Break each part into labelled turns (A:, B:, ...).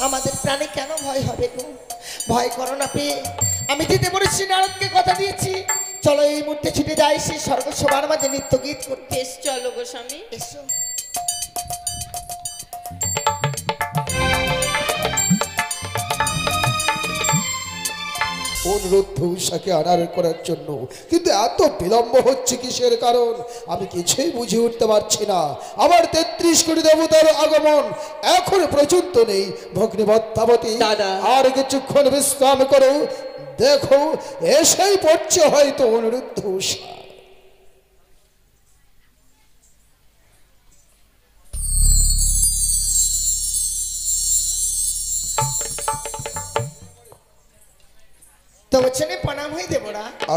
A: আমাদের প্রাণে কেন ভয় হবে গো? ভয় করো না পেয়ে আমি যেতে বলেছি, নারদকে কথা দিয়েছি। চলো এই মুহূর্তে ছুটে যাই সেই স্বর্গ সবার মাঝে নৃত্য গীত করতে।
B: চলো গো স্বামী,
A: এসো।
C: অনুরুদ্ধ উষাকে আড়াল করার জন্য কিন্তু এত বিলম্ব হচ্ছে কিসের কারণ আমি কিছুই বুঝে উঠতে পারছি না। আমার 33 কোটি দেবতার আগমন এখন পর্যন্ত নেই। ভগ্নিবত্তাবতী আর কিছুক্ষণ বিশ্রাম করো, দেখো এসেই পড়ছে হয়তো অনুরুদ্ধ উষা।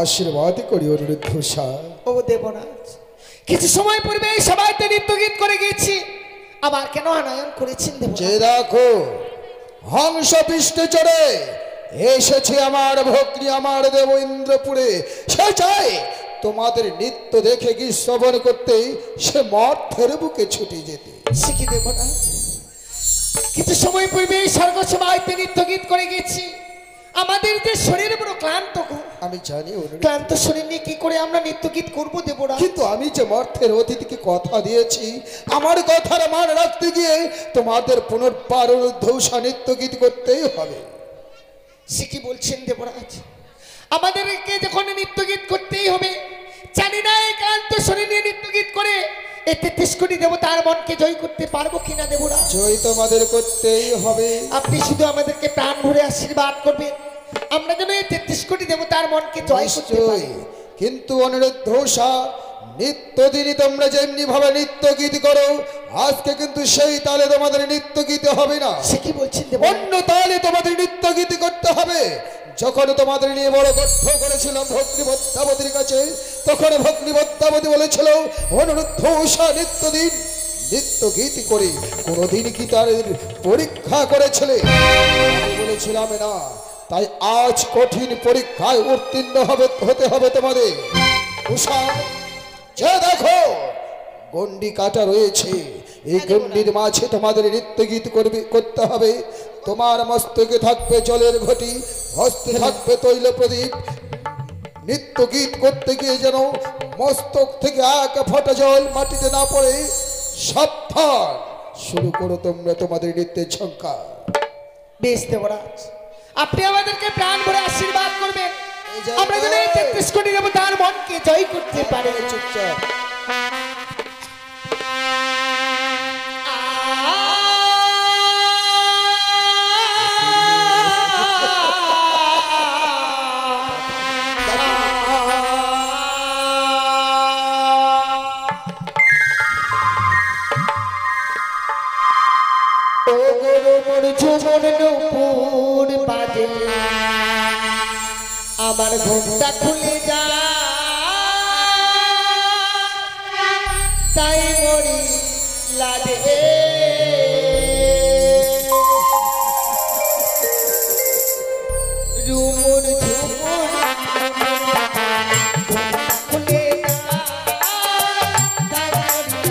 C: আশীর্বাদ করি অনুরুদ্ধ উষা।
A: ও দেবরাজ, কিছু সময় পূর্বে সবাই নৃত্য গীত করে গেছি, আবার কেন আনয়ন করেছেন?
C: যে দেখো হংস পৃষ্ঠে চড়ে এসেছে আমার ভগ্নী, আমার দেব ইন্দ্রপুরে। সে চায় তোমাদের নৃত্য দেখে কি শ্রবণ করতে সে মর্তের বুকে ছুটে যেতে।
A: সে কি দেবরাজ, কিছু সময় পূর্বে স্বর্গ সভায় নৃত্য গীত করে গেছি, আমাদের যে শরীর বড় ক্লান্ত।
C: আমি জানি
A: ক্লান্ত শরীর নিয়ে কি করে আমরা নৃত্য গীত করবো দেবরাজ?
C: কিন্তু আমি যে মর্তের অতিথিকে কথা দিয়েছি, আমার কথার মান রাখতে গিয়ে তোমাদের পুনর্বার অনুদ্ধৌষা নৃত্য গীত করতেই হবে।
A: সে কি বলছেন দেবরাজ? আমাদেরকে যখন নৃত্য গীত করতেই হবে, জানি না এই ক্লান্ত শরীর নিয়ে নৃত্য গীত করে এই 33 কোটি দেবতার মনকে জয় করতে পারবো কিনা দেবরাজ?
C: জয় তোমাদের করতেই হবে।
A: আপনি শুধু আমাদেরকে প্রাণ ভরে আশীর্বাদ করবেন, আমরা যেন এই 33 কোটি দেবতার মনকে জয় করতে পারি।
C: কিন্তু অনুরুদ্ধ উষা, নিত্যদিনই তোমরা যেমনি ভাবে নৃত্য গীত করো, আজকে কিন্তু সেই তালে তোমাদের নৃত্য গীত হবে না।
A: সে কি বলছেন?
C: অন্য তালে তোমাদের নৃত্য গীত করতে হবে। যখন তোমাদের নিয়ে বড় গর্থ করেছিলাম ভগ্নিবত্তাবতীর কাছে, তখন ভগ্নিবত্তাবতী বলেছিল অনুরুদ্ধ উষা নিত্যদিন নৃত্য গীত করে কোনদিন কি তার পরীক্ষা করেছিলে? বলেছিলাম না, তাই আজ কঠিন পরীক্ষায় উত্তীর্ণ হতে হবে তোমাদের। উষা, যে দেখো গন্ডি কাটা রয়েছে, এই গন্ডির মাঝে তোমাদের নৃত্য গীত করতে হবে। তোমার মস্তকে থাকবে জলের ঘটি, হস্তে থাকবে তৈল প্রদীপ। নৃত্য গীত করতে গিয়ে যেন মস্তক থেকে এক ফোঁটা জল মাটিতে না পড়ে। সাবধান, শুরু করো তোমরা তোমাদের নৃত্যের ঝঙ্কার।
A: বেশ দেবরাজ, আপনি আমাদেরকে প্রাণ ভরে আশীর্বাদ করবেন, আমরা যেন এই 33 কোটি দেবতার মনকে জয় করতে পারি।
C: চুপচাপ
A: আমার ঘুমটা খুলে যা, তাই মরি লাগে রুমুর ঝুমুর খুলে যা, তাই মরি।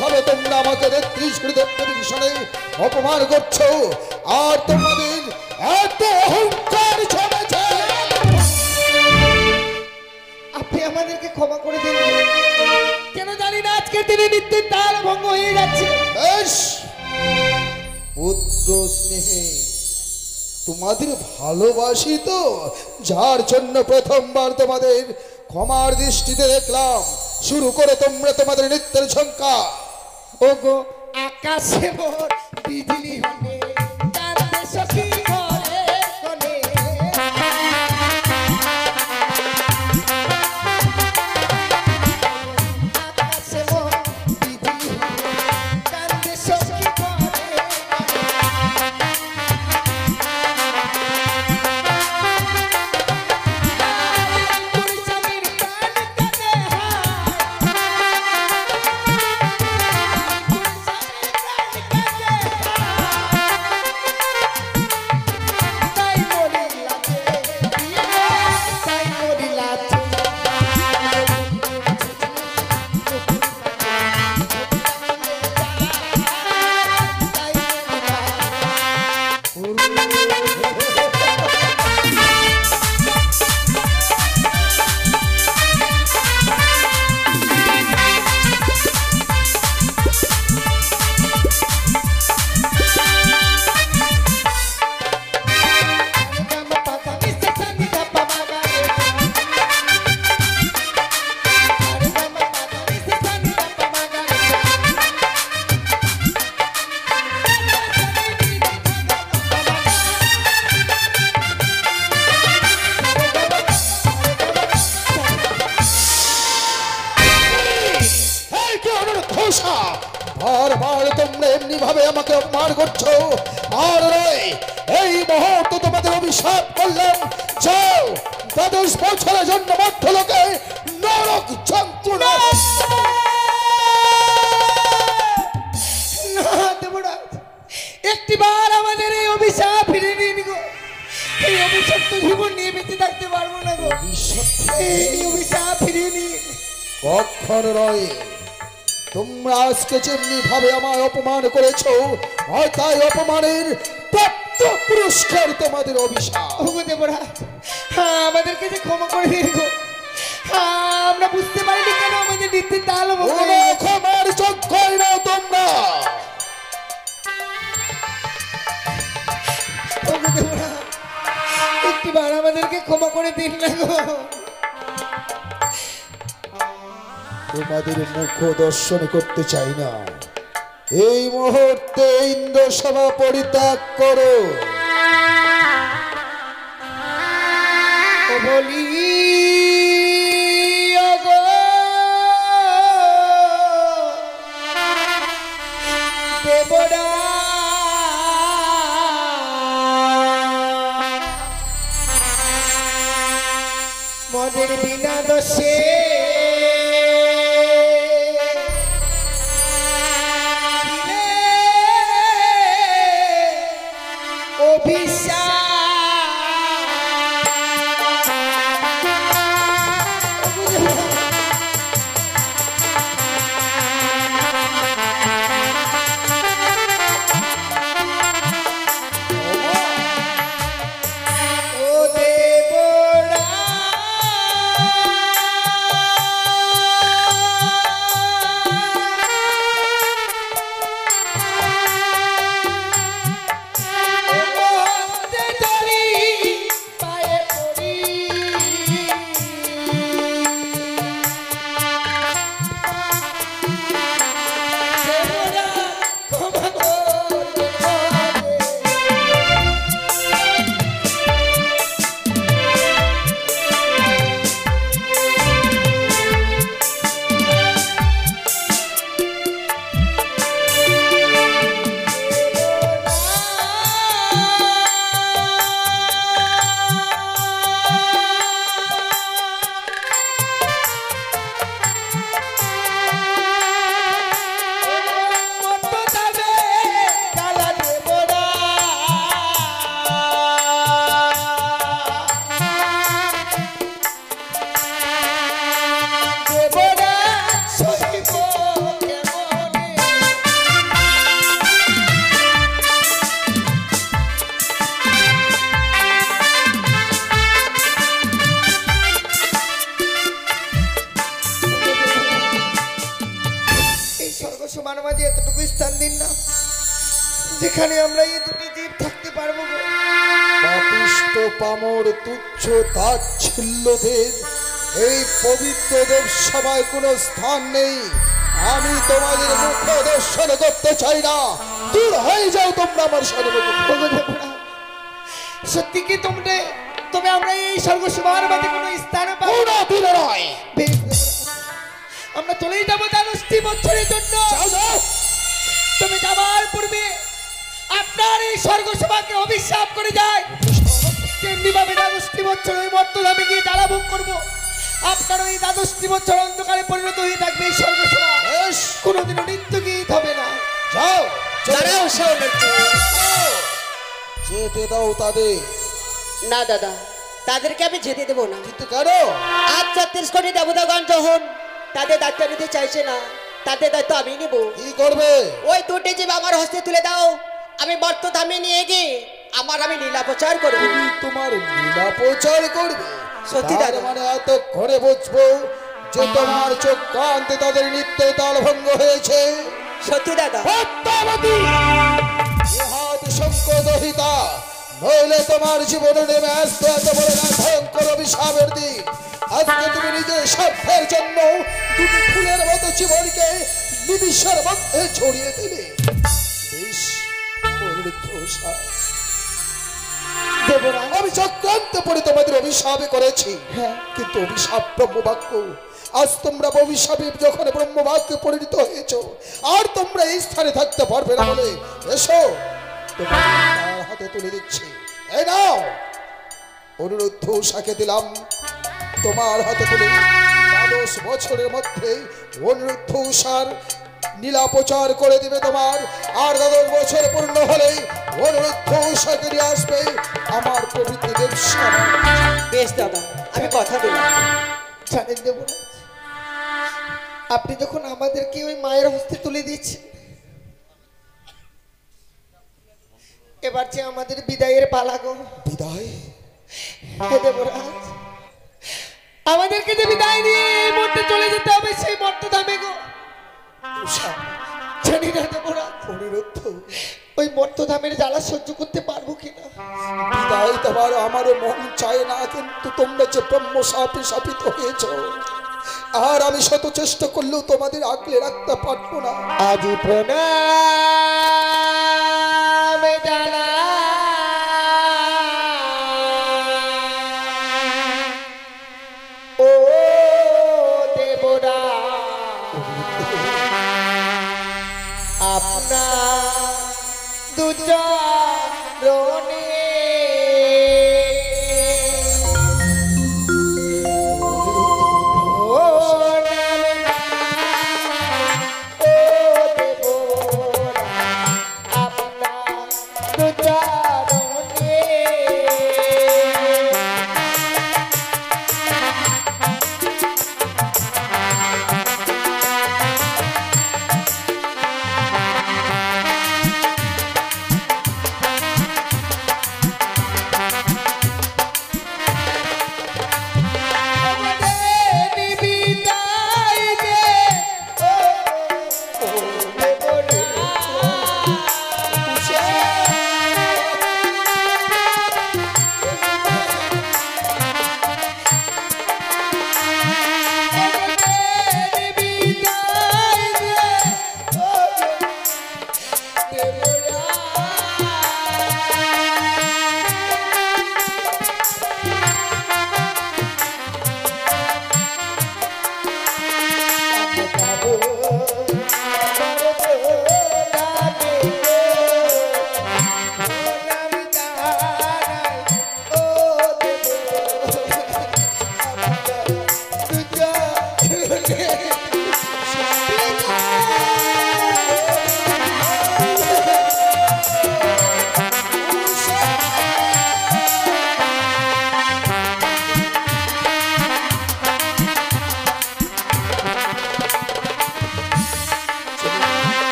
C: ভাবে তোমরা আমাকে 33 কোটি দেবদেবীর সামনে অপমান করছো, আর তোমাদের এত অহংকার জমেছে।
A: আপনি আমাদেরকে ক্ষমা করে দিন, কেন জানি না আজকের দিনে নিত্যের তাল ভঙ্গ হয়ে যাচ্ছে।
C: বেশ, পুত্র স্নেহে তোমাদের ভালোবাসি তো, যার জন্য প্রথমবার তোমাদের ক্ষমার দৃষ্টিতে দেখলাম। শুরু করে তোমরা তোমাদের নৃত্যের ঝঙ্কা।
A: ওগো আকাশে মোর বিজলি হলে কাঁদে সখী ঘরে কোণে। আকাশে মোর বিজলি হলে কাঁদে সখী ঘরে কোণে। স্বামীর প্রাণ কাঁদে তাই মরিলা তাই মরিলা
C: বারবার তোমরা এমনি ভাবে আমাকে অপমান করছো, আর নয় এই মুহূর্তে তোমাদের অভিশাপ করলাম। যাও, 12 বছরের জন্য মধ্যলোকে নরক যন্ত্রণা।
A: না দেবরাজ, একটিবার আমাদের এই অভিশাপ ফিরে নিন গো। এই অভিশপ্ত জীবন নিয়ে বেঁচে থাকতে পারবো না গো। এই অভিশাপ ফিরে নিন।
C: কখন নয়, তোমরা আজকে যেমনি ভাবে আমায় অপমান করেছো, আর তাই অপমানের প্রাপ্ত পুরস্কার তোমাদের অভিশাপ।
A: ওগো দেবরাজ, হ্যাঁ আমাদেরকে যে ক্ষমা করে দিন গো। হ্যাঁ, আমরা বুঝতে পারিনি কেন আমাদের নিত্যের তাল ভঙ্গ
C: কোনো
A: হয়ে গেছে।
C: ক্ষমার যোগ্যই না তোমরা।
A: ওগো দেবরাজ, একটিবার আমাদেরকে ক্ষমা করে দিন না গো।
C: তোমাদের মুখ দর্শন করতে চাই না। এই মুহূর্তে ইন্দ্রসভা পরিত্যাগ করো।
A: ও বলি ওগো দেবরা, মদের বিনা দোষে ও দেবরা এতটুকু স্থান দিন না, যেখানে আমরা এই দুটি জীব থাকতে পারবো গো।
C: পাপিষ্ট পামর তুচ্ছ তাচ্ছিল্যদের এই পবিত্র দেব সভায় কোনো স্থান নেই। আমি তোমাদের মুখ দর্শন করতে চাই না। দূর হয়ে যাও তোমরা আমার সর্বমুখ।
A: ওগো দেবরা, সত্যি কি তবে আমরা এই স্বর্গসীমার মাঝে কোনো স্থান পাবো না?
C: দূরে নয়।
A: বেশ দেবরা, আমরা চলেই যাবো 10টি বছরের জন্য।
C: যাও যাও।
A: তুমি যাবার পূর্বে আপনার এই স্বর্গসীমাকে অভিশাপ করে যায়, তেমনি ভাবে 10টি বছর ওই মর্তধামে গিয়ে জ্বালা ভোগ করবো। আপনার ওই 10টি বছর অন্ধকারে পরিণত হয়ে থাকবে এই স্বর্গসীমা।
C: বেশ,
A: কোনোদিনও নিত্য গীত হবে না।
C: যাও।
B: দাঁড়াও সৌনর্য।
C: যেতে দাও তাদের।
B: না দাদা, তাদেরকে আমি যেতে দেবো না।
C: কিন্তু কেন?
B: আজ 36 কোটি দেবতাগণ যখন তাদের দায়িত্ব নিতে চাইছে না, তাদের দায়িত্ব আমি নেব।
C: কি করবে?
B: ওই দুটি জীব আমার হস্তে তুলে দাও, আমি মর্তধামে নিয়ে গিয়ে আমি লীলা প্রচার করবো।
C: তুমি তোমার লীলা প্রচার করবে?
B: সত্যি
C: তার
B: দাদা।
C: মানে এত ঘরে বুঝবো যে তোমার চোখ কান্তে তাদের নিত্য তাল ভঙ্গ হয়েছে।
B: সত্যি দাদা।
C: পদ্মাবতী, ইহাত সংকোচিতা, নইলে তোমার জীবনে নেমে আসতো এত বড় না ভয়ঙ্কর অভিশাপের দিন। আজকে তুমি নিজের স্বার্থের জন্য দুটি ফুলের মতো জীবনকে নিমিষের মধ্যে ছড়িয়ে দিলে। বেশ, অনুরোধ
A: দেবরা,
C: আমি চক্রান্ত পড়ে তোমাদের অভিশাপে করেছি।
A: হ্যাঁ।
C: কিন্তু অভিশাপ ব্রহ্মবাক্য। আজ তোমরা অভিশাপে যখন ব্রহ্মবাক্যে পরিণত হয়েছ, আর তোমরা এই স্থানে থাকতে পারবে না বলে এসো, তোমার হাতে তুলে দিচ্ছি। এই নাও, অনুরোধ সাকে দিলাম তোমার হাতে তুলে। 10 বছরের মধ্যে অনুরোধ সার নীলা প্রচার করে দিবে তোমার। আর 10 বছর পূর্ণ হলেই অনুরোধ সাকে নিয়ে আসবে আমার পবিত্র দেব।
B: বেশ দাদা, আমি কথা দিলাম।
A: জানেন দেবরা, আপনি যখন আমাদেরকে ওই মায়ের হস্তে তুলে দিয়েছেন, এবার যে আমাদের বিদায়ের পালা গো।
C: বিদায়?
A: হে দেবরাজ, আমাদেরকে যে বিদায় নিয়ে এই মুহূর্তে চলে যেতে হবে সেই মর্তধামে গো। জানি না দেবরাজ,
C: অনুরোধ
A: ওই মর্তধামের জ্বালা সহ্য করতে পারবো কিনা।
C: বিদায় তোমার আমার মন চায় না, কিন্তু তোমরা যে ব্রহ্ম শাপে শাপিত হয়েছ, আর আমি শত চেষ্টা করলেও তোমাদের আগলে রাখতে পারবো না।
A: আজি প্রণাম জানা ও দেবরা, আপনার দুচরণে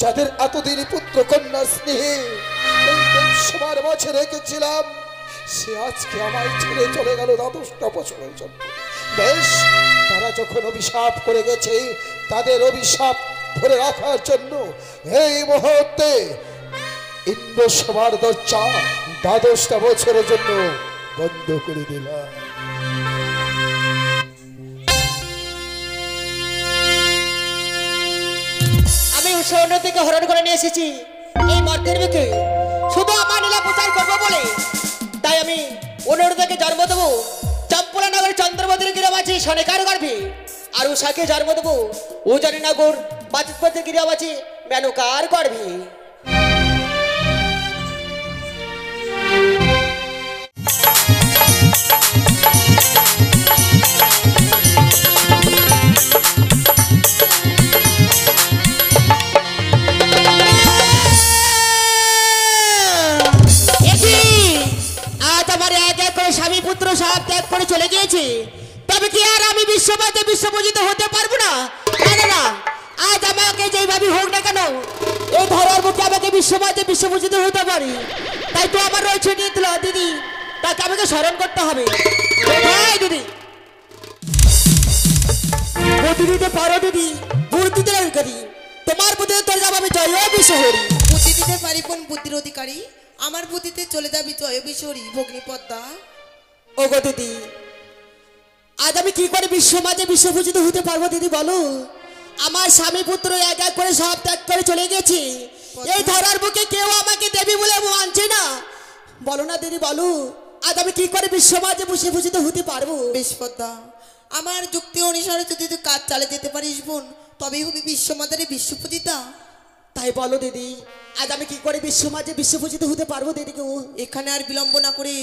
C: যাদের এতদিন পুত্র কন্যা স্নেহে এই সবার মাঝে রেখেছিলাম, সে আজকে আমায় ছেড়ে চলে গেল 10টা বছরের জন্য। বেশ, তারা যখন অভিশাপ করে গেছে, তাদের অভিশাপ ধরে রাখার জন্য এই মুহূর্তে ইন্দ্রসভার দরজা 12টা বছরের জন্য বন্ধ করে দিলাম।
B: আমি সৈন্য থেকে হরণ করে নিয়ে এসেছি এই মর্তের মুখে শুধু আমার লীলা প্রচার করবো বলে। তাই আমি অনুরোধকে জন্ম দেবো চম্পলা নগরের চন্দ্রবতীর গিরাবাচী সনেকার গর্ভে, আর উষাকে জন্ম দেবো উজানি নগর বাচিতপতির গিরাবাচী মেনকার গর্ভে। স্বামী পুত্র সব ত্যাগ করে চলে গিয়েছে, তবে কি আর আমি বিশ্বমাতে বিশ্বপূজিত হতে পারবো না? না না, আজ আমাকে যেভাবে হোক না কেন এই ধরার বুকে আমাকে বিশ্বমাতে বিশ্বপূজিত হতে পারি। তাই তো আমার রয়েছে নিতলা দিদি, তাকে আমাকে স্মরণ করতে হবে। দিদি বুদ্ধি দিতে পারো দিদি, বুদ্ধি দিতে করি তোমার বুদ্ধিতে তোর যাবো আমি জয় বিশ্বহরি।
D: বুদ্ধি দিতে পারি কোন বুদ্ধির অধিকারী? আমার বুদ্ধিতে চলে যাবি জয় বিশ্বরী ভগ্নী পদ্মা।
B: ও গো দিদি, আজ আমি কি করে বিশ্বমাঝে বিশ্বপূজিত হতে পারবো দিদি বলো? আমার স্বামী পুত্র এক এক করে সব ত্যাগ করে চলে গেছে, এই ধরার বুকে কেউ আমাকে দেবী বলে মানছে না। বলো না দিদি বলো, আজ আমি কি করে বিশ্বমাঝে বিশ্বপূজিত হতে পারবো?
D: বেশ পদ্মা, আমার যুক্তি অনুসারে যদি তুই কাজ চালিয়ে যেতে পারিস বোন, তবেই হবি বিশ্বমাতারে বিশ্বপূজিতা।
B: তাই বলো দিদি, আজ আমি কি করে বিশ্বমাঝে বিশ্বপূজিত হতে পারবো দিদি গো?
D: এখানে আর বিলম্ব না করে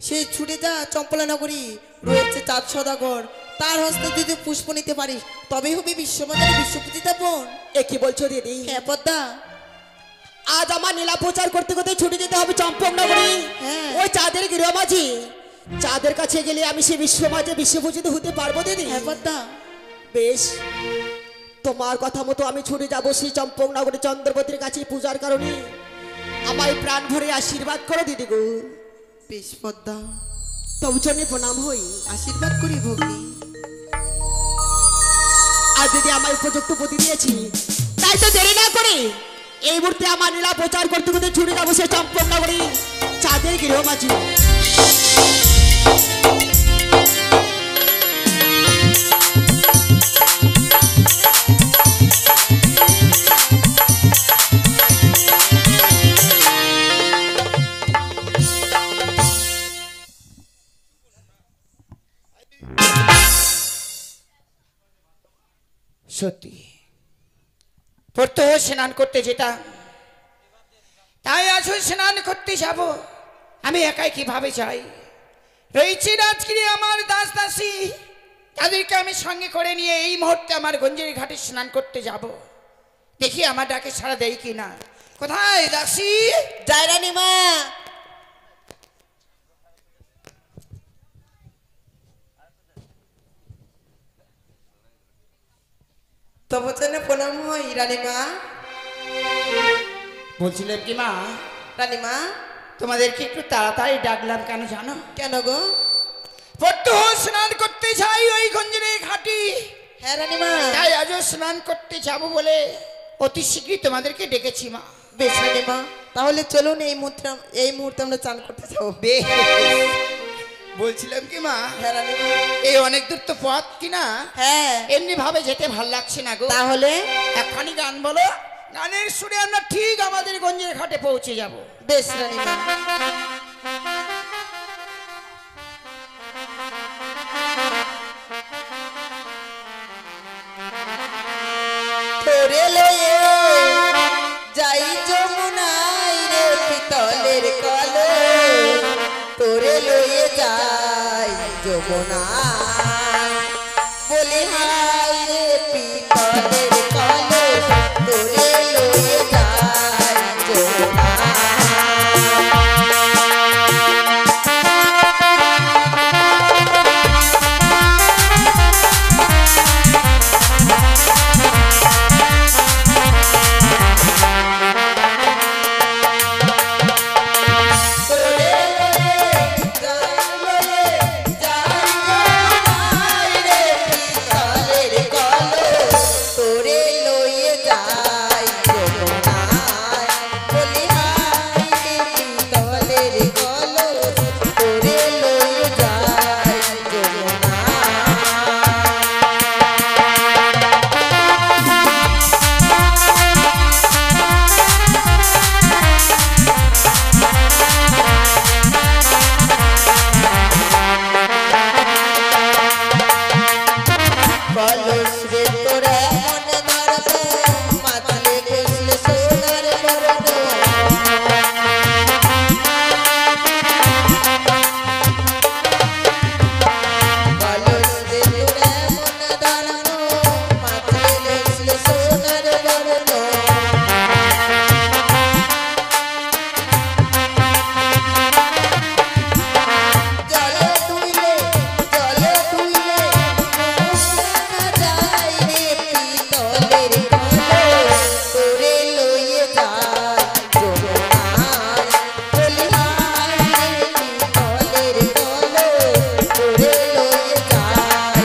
D: সে ছুটে যা চম্পলা নগরী, রয়েছে চাঁদ সদাগর, তার হস্তে যদি পুষ্প নিতে পারিস তবেই হবি বিশ্বমাতারে বিশ্বপূজিতা বোন।
B: এ কি বলছো দিদি?
D: হ্যাঁ পদ্মা,
B: আজ আমার নীলা প্রচার করতে করতে ছুটে যেতে হবে চম্পক নগরী,
D: হ্যাঁ।
B: ওই চাঁদের গৃহমাঝি, চাঁদের কাছে গেলে আমি সে বিশ্বমাঝে বিশ্বপূজিত হতে পারবো দিদি?
D: হ্যাঁ পদ্মা।
B: বেশ, তোমার কথা মতো আমি ছুটে যাবো সেই চম্পক নগরী চন্দ্রবতীর কাছে পূজার কারণে। আমায় প্রাণ ভরে আশীর্বাদ করো দিদি গো।
D: বেশ পদ্মা,
B: তবু জন্যে প্রণাম হই।
D: আশীর্বাদ করি ভগ্নী।
B: আর দিদি আমায় উপযুক্ত বুদ্ধি দিয়েছি, তাই তো দেরি না করে এই মুহূর্তে আমার নীলা প্রচার করতে করতে ছুটে যাবো সেই চম্পক নগরী চাঁদের গৃহমাঝি।
A: সত্যি প্রত্যহ স্নান করতে যেতাম, তাই আজও স্নান করতে যাব। আমি একাই কিভাবে যাই? রয়েছে রাজগিরি আমার দাস দাসী, তাদেরকে আমি সঙ্গে করে নিয়ে এই মুহূর্তে আমার গঞ্জের ঘাটে স্নান করতে যাব। দেখি আমার ডাকে সাড়া দেয় কিনা। কোথায় দাসী?
B: জয় রানী মা।
D: তবু যেন প্রণাম হয় রানীমা।
A: বলছিলাম কি মা,
D: রানীমা
A: তোমাদেরকে একটু তাড়াতাড়ি ডাকলাম কেন জানো?
D: কেন গো?
A: প্রত্যহ স্নান করতে যাই ওই গঞ্জের ঘাটি,
D: হ্যাঁ রানীমা।
A: তাই আজও স্নান করতে যাব বলে অতি শীঘ্রই তোমাদেরকে ডেকেছি মা।
D: বেশ রানীমা, তাহলে চলুন এই মুহূর্তে আমরা চান করতে যাবো।
A: বলছিলাম কি মা,
D: হ্যাঁ রানীমা।
A: এই অনেক দূর তো পথ কিনা,
D: হ্যাঁ
A: এমনি ভাবে যেতে ভাল লাগছে না গো।
D: তাহলে
A: একখানি গান বলো, গানের সুরে আমরা ঠিক আমাদের গঞ্জের ঘাটে পৌঁছে যাব।
D: বেশ রানীমা। তোরে লয়ে যাই যমুনাই রে পিতলের কলে, তোরে লয়ে যাই যমুনাই, বলি হাই রে পিতলের কলে, তোরে লয়ে যাই যমুনাই। তোরে লয়ে যাই রে তোর এমন ধর্ম মাথালে বসলে সোনার বরণ কলস রে তোর এমন ধর্ম মাথালে বসলে সোনার বরণ জলে তুইলে মুস্কানা যায় রে পিতলের কলস তোরে লইয়ে যায় যমুনায় বলিহার রে পিতলের কলস তোরে লইয়ে যায়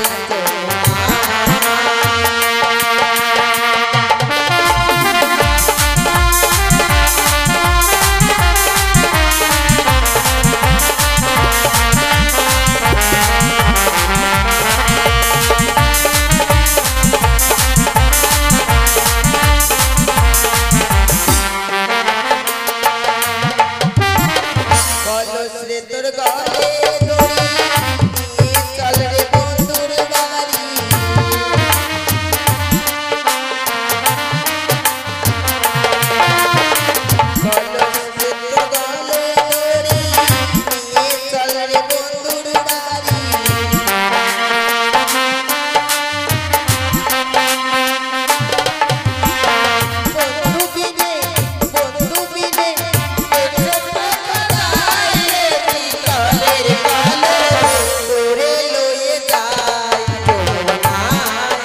D: কলস রে তোর গলে দড়ি নিয়ে চল রে বন্ধুর বাড়ি কলস রে তোর গলে দড়ি নিয়ে চল রে বন্ধুর বাড়ি বন্ধু বিনে দেখো যায় রে পিতলের কলস তোরে লইয়ে যায় যমুনায়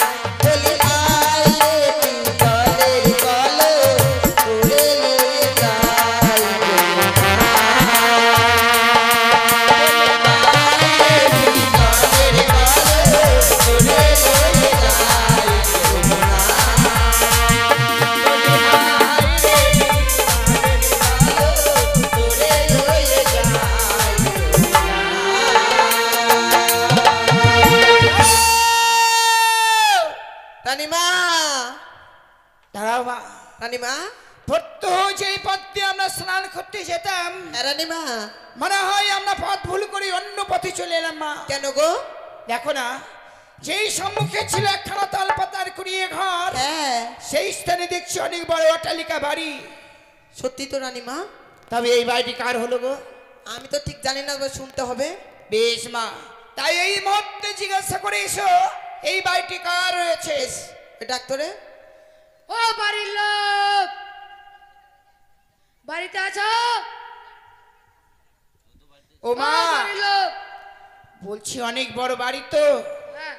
D: বলিহার রে পিতলের কলস তোরে লইয়ে যায় রানীমা
A: দাঁড়াও মা,
D: রানীমা
A: প্রত্যহ যেই পথ দিয়ে আমরা স্নান করতে যেতাম,
D: রানীমা
A: মনে হয় আমরা পথ ভুল করে অন্য পথে চলে এলাম মা।
D: কেন গো
A: দেখো না, যেই সম্মুখে ছিল একখানা তাল পাতার কুড়িয়ে ঘর,
D: হ্যাঁ
A: সেই স্থানে দেখছি অনেক বড় অট্টালিকা বাড়ি।
D: সত্যি তো রানীমা
A: তবে এই বাড়িটি কার হলো গো?
D: আমি তো ঠিক জানি না, শুনতে হবে।
A: বেশ মা, তাই এই মুহূর্তে জিজ্ঞাসা করে এসো এই বাড়িটি কার রয়েছে।
D: ডাক্তারে
E: ও বাড়ির লোক, বাড়িতে আছো?
A: ও মা,
E: ও বাড়ির লোক,
A: বলছি অনেক বড় বাড়ি তো,
E: হ্যাঁ।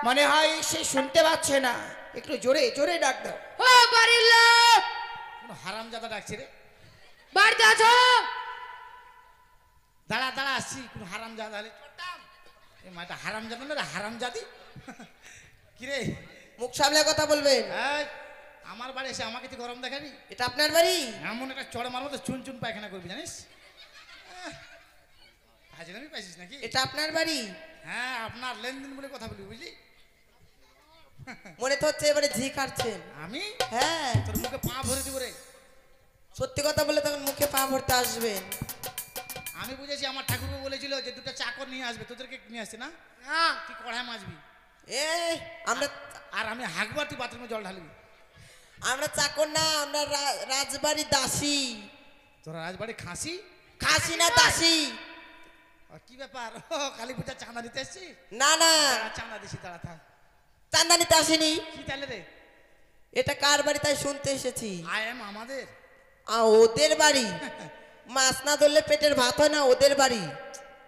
A: মনে হয় সে শুনতে পাচ্ছে না, একটু জোরে জোরে ডাক দাও।
E: ও বাড়ির লোক,
F: কোনো হারামজাদা ডাকছে রে।
E: বাড়িতে আছো?
F: দাঁড়া দাঁড়া আসছি, কোনো হারামজাদা হলে চলতাম। এ মাটা হারামজাদা না রে, হারামজাদি। কিরে
D: মুখ সামলে কথা বলবেন।
F: এই, আমার বাড়ি এসে আমাকে তুই গরম দেখাবি?
D: এটা আপনার বাড়ি?
F: এমন একটা চড় মার মতো চুন চুন পায়খানা করবি জানিস? হাজিরামি পাইছিস নাকি?
D: এটা আপনার বাড়ি?
F: হ্যাঁ, আপনার লেনদেন বলে কথা বলবি, বুঝলি?
D: মনে তো হচ্ছে এবারে ঝি কাটছেন।
F: আমি
D: হ্যাঁ
F: তোর মুখে পা ভরে দিব রে।
D: সত্যি কথা বলে তখন মুখে পা ভরতে আসবেন।
F: আমি বুঝেছি, আমার ঠাকুরবু বলেছিল যে দুটো চাকর নিয়ে আসবে, তোদেরকে নিয়ে আসছে না?
E: হ্যাঁ।
F: তুই কড়াই মাজবি
D: এ আমরা
F: আর আমি হাঁকবার, তুই বাথরুমে জল ঢালবি।
D: আমরা চাকর না, আমরা রাজবাড়ি দাসী।
F: তোরা রাজবাড়ি খাসি?
D: খাসি না দাসী।
F: আর কি ব্যাপার, ও কালী পূজা চাঁদা দিতে এসছি?
D: না না,
F: চাঁদা দিছি, তারা থাক।
D: চান্দা নিতে আসিনি।
F: কি তাহলে রে?
D: এটা কার বাড়ি তাই শুনতে এসেছি।
F: আই এম আমাদের।
D: ওদের বাড়ি। মাছ না ধরলে পেটের ভাত হয় না, ওদের বাড়ি।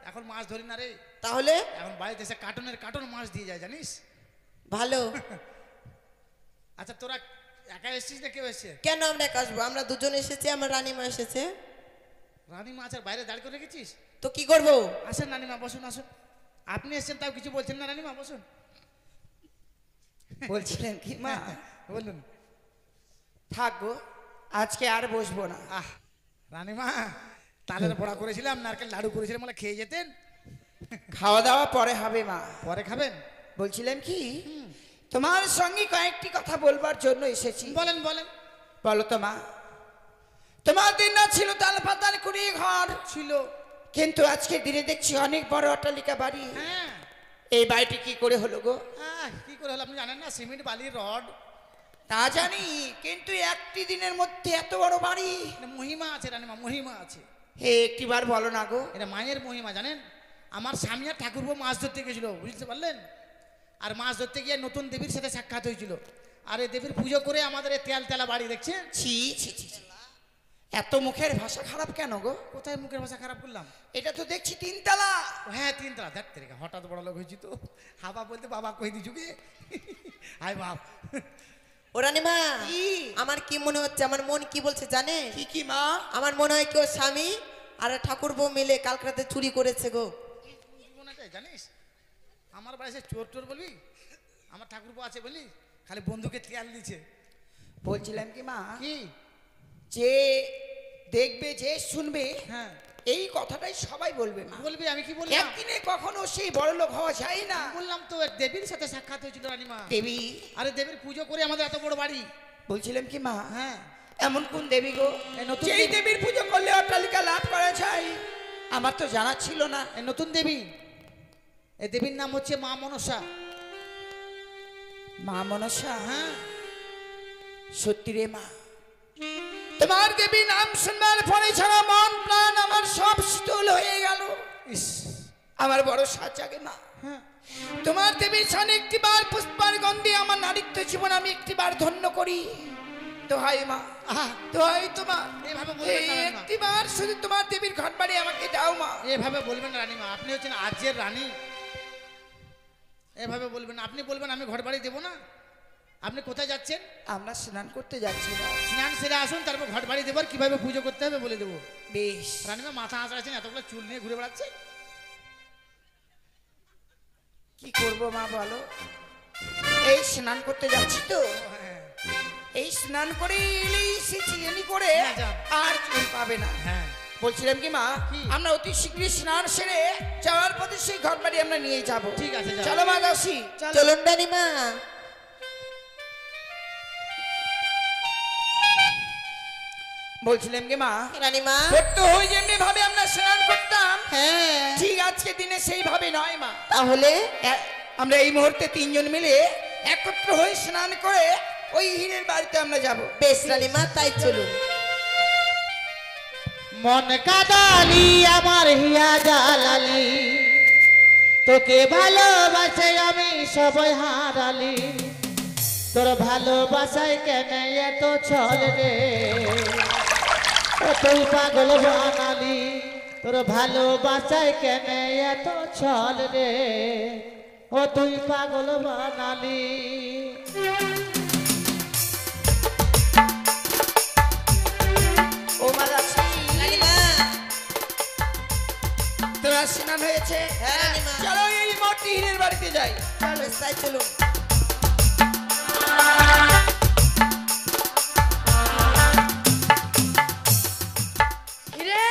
F: এখন মাছ ধরি না রে,
D: তাহলে
F: এখন বাড়িতে এসে কার্টনের কার্টন মাছ দিয়ে যায় জানিস।
D: ভালো।
F: আচ্ছা, তোরা একা এসেছিস না কেউ এসছে?
D: কেন আমরা একা আসবো? আমরা দুজন এসেছি, আমার রানীমা এসেছে।
F: রানী মাছের বাইরে দাঁড় করে রেখেছিস?
D: তো কি করব?
F: আসেন রানীমা, বসুন আসুন। আপনি এসেছেন তাও কিছু বলছেন না রানীমা, বসুন।
A: বলছিলেন কি মা?
F: বলুন।
A: থাকবো, আজকে আর বসবো না।
F: আহ রানীমা, তালের বড়া করেছিলাম, নারকেল লাড়ু করেছিলাম, বলে খেয়ে যেতেন।
A: খাওয়া দাওয়া পরে হবে মা।
F: পরে খাবেন?
A: বলছিলাম কি, তোমার সঙ্গে কয়েকটি কথা বলবার জন্য এসেছি।
F: বলেন বলেন।
A: বলো তো মা, তোমার দিন না ছিল তাল পাতার কুড়িয়ে ঘর
F: ছিল,
A: কিন্তু আজকে দিনে দেখছি অনেক বড় অট্টালিকা বাড়ি।
F: হ্যাঁ।
A: এই বাড়িটি কি করে হলো গো?
F: কি করে হলো আপনি জানেন না, সিমেন্ট বালি রড,
A: তা জানি, কিন্তু একটি দিনের মধ্যে এত বড় বাড়ি,
F: এটা মহিমা আছে রানীমা, মহিমা আছে।
A: হে একটিবার বলো না গো।
F: এটা মায়ের মহিমা জানেন। আমার স্বামী আর ঠাকুরপো মাছ ধরতে গেছিল, বুঝতে পারলেন? আর মাছ ধরতে গিয়ে নতুন দেবীর সাথে সাক্ষাৎ হয়েছিল। আর এই দেবীর পুজো করে আমাদের এই তেল তেলা বাড়ি দেখছেন।
A: ছি ছি ছি ছি। এত মুখের ভাষা খারাপ কেন গো?
F: কোথায় মুখের ভাষা খারাপ করলাম?
A: এটা তো দেখছি তিনতলা।
F: ও হ্যাঁ, তিনতলা। দেখতে রেখা হঠাৎ বড় লোক হয়েছি তো, হাবা বলতে বাবা কই দিছু গে। হাই বাপ।
D: ও রানীমা,
A: কি?
D: আমার কি মনে হচ্ছে, আমার মন কি বলছে জানে?
A: কি কি মা?
D: আমার মনে হয় কেউ স্বামী আর ঠাকুর বউ মিলে কাল রাতে চুরি করেছে গো।
F: জানিস আমার বাড়িতে চোর টোর বলবি, আমার ঠাকুরপো আছে বলি, খালি বন্ধুকে তেল দিচ্ছে।
A: বলছিলাম কি মা,
F: কি
A: যে দেখবে যে শুনবে
F: হ্যাঁ
A: এই কথাটাই সবাই বলবে মা।
F: বলবি, আমি কি বললাম?
A: একদিনে কখনো সেই বড় লোক হওয়া যায় না।
F: বললাম তো দেবীর সাথে সাক্ষাৎ হয়েছিল রানীমা।
A: দেবী?
F: আরে দেবীর পুজো করে আমাদের এত বড় বাড়ি।
A: বলছিলাম কি মা,
F: হ্যাঁ
A: এমন কোন দেবী গো
F: এই নতুন
A: যেই
F: দেবী।
A: দেবীর পুজো করলে অট্টালিকা লাভ করা যায়? আমার তো জানা ছিল না।
F: এই নতুন দেবী, এই দেবীর নাম হচ্ছে মা মনসা।
A: মা মনসা?
F: হ্যাঁ
A: সত্যি রে মা, তোমার দেবী নাম শুনবার পরে ছাড়া মন প্রাণ আমার সব শীতল হয়ে গেল।
F: ইস
A: আমার বড় সাজাগে মা।
F: হ্যাঁ
A: তোমার দেবীর সামনে একটিবার পুষ্পার গন্ধে আমার নারীত্ব জীবন আমি একটিবার ধন্য করি। দোহাই মা,
F: আহা,
A: দোহাই তোমার,
F: এভাবে বলবেন না রানীমা।
A: একটিবার শুধু তোমার দেবীর ঘট বাড়ি আমাকে দাও মা।
F: এভাবে বলবেন না রানীমা, আপনি হচ্ছেন আজের রানী। এভাবে বলবেন, আপনি বলবেন আমি ঘর বাড়ি দেবো না। আপনি কোথায় যাচ্ছেন?
A: আমরা স্নান করতে যাচ্ছি মা।
F: স্নান সেরে আসুন, তারপর ঘর বাড়ি দেবো, আর কিভাবে পুজো করতে হবে বলে দেবো।
A: বেশ।
F: রানীমা মাথা আঁচড়াচ্ছেন, এতগুলো চুল নিয়ে ঘুরে বেড়াচ্ছে।
A: কি করব মা বলো? এই স্নান করতে যাচ্ছি তো,
F: হ্যাঁ
A: এই স্নান করে এলেই সে চিনি করে
F: হ্যাঁ, যান।
A: আর চুল পাবে না।
F: হ্যাঁ
A: বলছিলাম কি মা,
F: কি?
A: আমরা অতি শীঘ্রই স্নান সেরে যাওয়ার পথে সেই ঘর বাড়ি আমরা নিয়ে যাব।
F: ঠিক আছে, যাও।
A: চলো মা দাসি।
D: চলুন রানীমা।
A: বলছিলাম কি মা,
D: রানীমা,
A: ছোট্ট হয়ে যেমনি ভাবে আমরা স্নান করতাম,
D: হ্যাঁ
A: ঠিক আজকে দিনে সেইভাবে নয় মা।
D: তাহলে
A: আমরা এই মুহূর্তে তিনজন মিলে একত্র হয়ে স্নান করে ওই হীরের বাড়িতে আমরা যাব।
D: বেশ রানীমা, তাই চলুন।
F: মন কাদালি আমার হিয়া জালালি, তোকে ভালোবাসে আমি সবাই হারালি, তোর ভালোবাসায় কেন এত ছল রে, ও তুই পাগল বানালি, তোর ভালোবাসায় কেন এত ছল রে, ও তুই পাগল বানালি।
A: ও মা দাসি,
D: রানীমা,
A: তোমার স্নান হয়েছে?
D: হ্যাঁ রানীমা।
A: চলো এই মুহূর্তে হীরের বাড়িতে যাই।
D: বেশ, তাই চলুন।
E: হিরে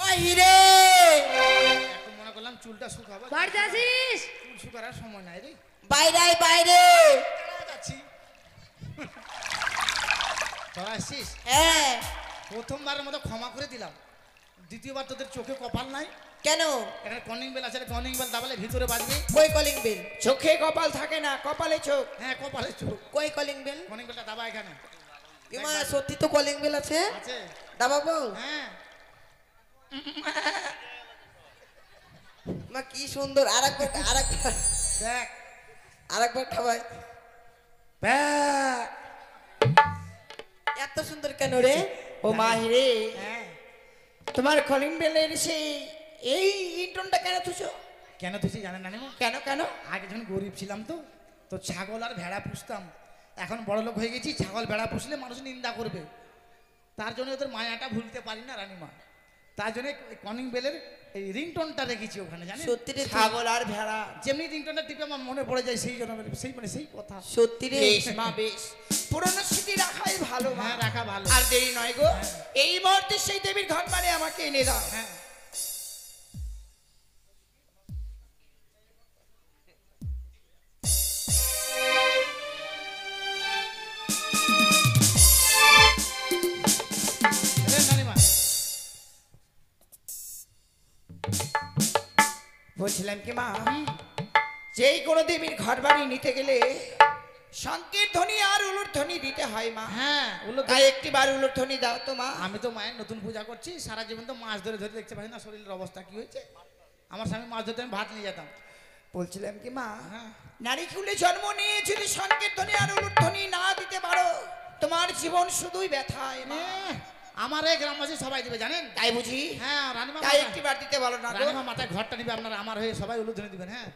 D: ও হিরে,
F: এখন মনে করলাম চুলটা শুকাবো,
E: বাড়িতে আসিস?
F: চুল শুকার সময় নাই রে।
D: বাইরে আয়, বাইরে।
F: যাচ্ছি। তোরা আসছিস?
D: হ্যাঁ,
F: প্রথমবারের মতো ক্ষমা করে দিলাম, দ্বিতীয়বার তোদের চোখে কপাল নাই।
D: কেন?
F: এখানে কলিং বেল আছে, কলিং বেল দাবালে ভিতরে বাজবে।
D: কই কলিং বেল?
A: চোখে কপাল থাকে না, কপালে চোখ।
F: হ্যাঁ কপালে চোখ,
D: কই কলিং বেল?
F: কলিং বেলটা দাবা এখানে
D: ইমা, সত্যি তো কলিং বেল আছে।
F: আছে।
D: দাবাবো?
F: হ্যাঁ
D: মা কি সুন্দর। আরেকবার, আরেকবার,
F: দেখ।
D: আরেকবার খাবাই।
A: ব্যাঁ।
D: এত সুন্দর কেন রে?
A: ও মা হিরে,
F: হ্যাঁ
A: তোমার কলিং বেলের সেই এই ইন্টনটা কেন তুছো?
F: কেন তুই জানেন না নিমা?
A: কেন কেন?
F: আগে যখন গরিব ছিলাম তো ছাগল আর ভেড়া পুষতাম। এখন বড় লোক হয়ে গেছি, ছাগল ভেড়া পুষলে মানুষ নিন্দা করবে, তার জন্য ওদের মায়াটা ভুলতে পারি না রানীমা। তার জন্য কলিং বেলের এই রিংটোনটা রেখেছি ওখানে, জানেন?
D: সত্যি রে?
A: ছাগল আর ভেড়া।
F: যেমনি রিংটোনটা টিপে আমার মনে পড়ে যায় সেই জন্য, সেই কথা।
D: সত্যি রে?
A: বেশ মা বেশ, পুরনো স্মৃতি রাখাই ভালো মা।
F: হ্যাঁ রাখা ভালো।
A: আর দেরি নয় গো, এই মুহূর্তে সেই দেবীর ঘর বাড়ি আমাকে এনে দাও।
F: হ্যাঁ রানীমা,
A: বলছিলাম কি মা, যেই কোনো দেবীর ঘর বাড়ি নিতে গেলে শঙ্কের ধ্বনি আর উলুর ধ্বনি দিতে হয় মা।
F: হ্যাঁ ওগুলো
A: তাই একটি বার উলুর ধ্বনি দাও তো মা।
F: আমি তো মায়ের নতুন পূজা করছি, সারা জীবন তো মাছ ধরে ধরে দেখতে পাই না শরীরের অবস্থা কি হয়েছে। আমার স্বামী মাছ ধরতে আমি ভাত নিয়ে যেতাম।
A: বলছিলাম কি মা,
F: হ্যাঁ।
A: নারী কুলে জন্ম নিয়ে যদি শঙ্কের ধ্বনি আর উলুর ধ্বনি না দিতে পারো, তোমার জীবন শুধুই ব্যথায় মা।
F: আমার এই গ্রামবাসী সবাই দিবে জানেন।
A: তাই বুঝি?
F: হ্যাঁ রানীমা,
A: তাই একটি বার দিতে বলো না গো।
F: রানীমা মাথায় ঘরটা নিবে আপনারা, আমার হয়ে সবাই উলুধ্বনি দিবেন। হ্যাঁ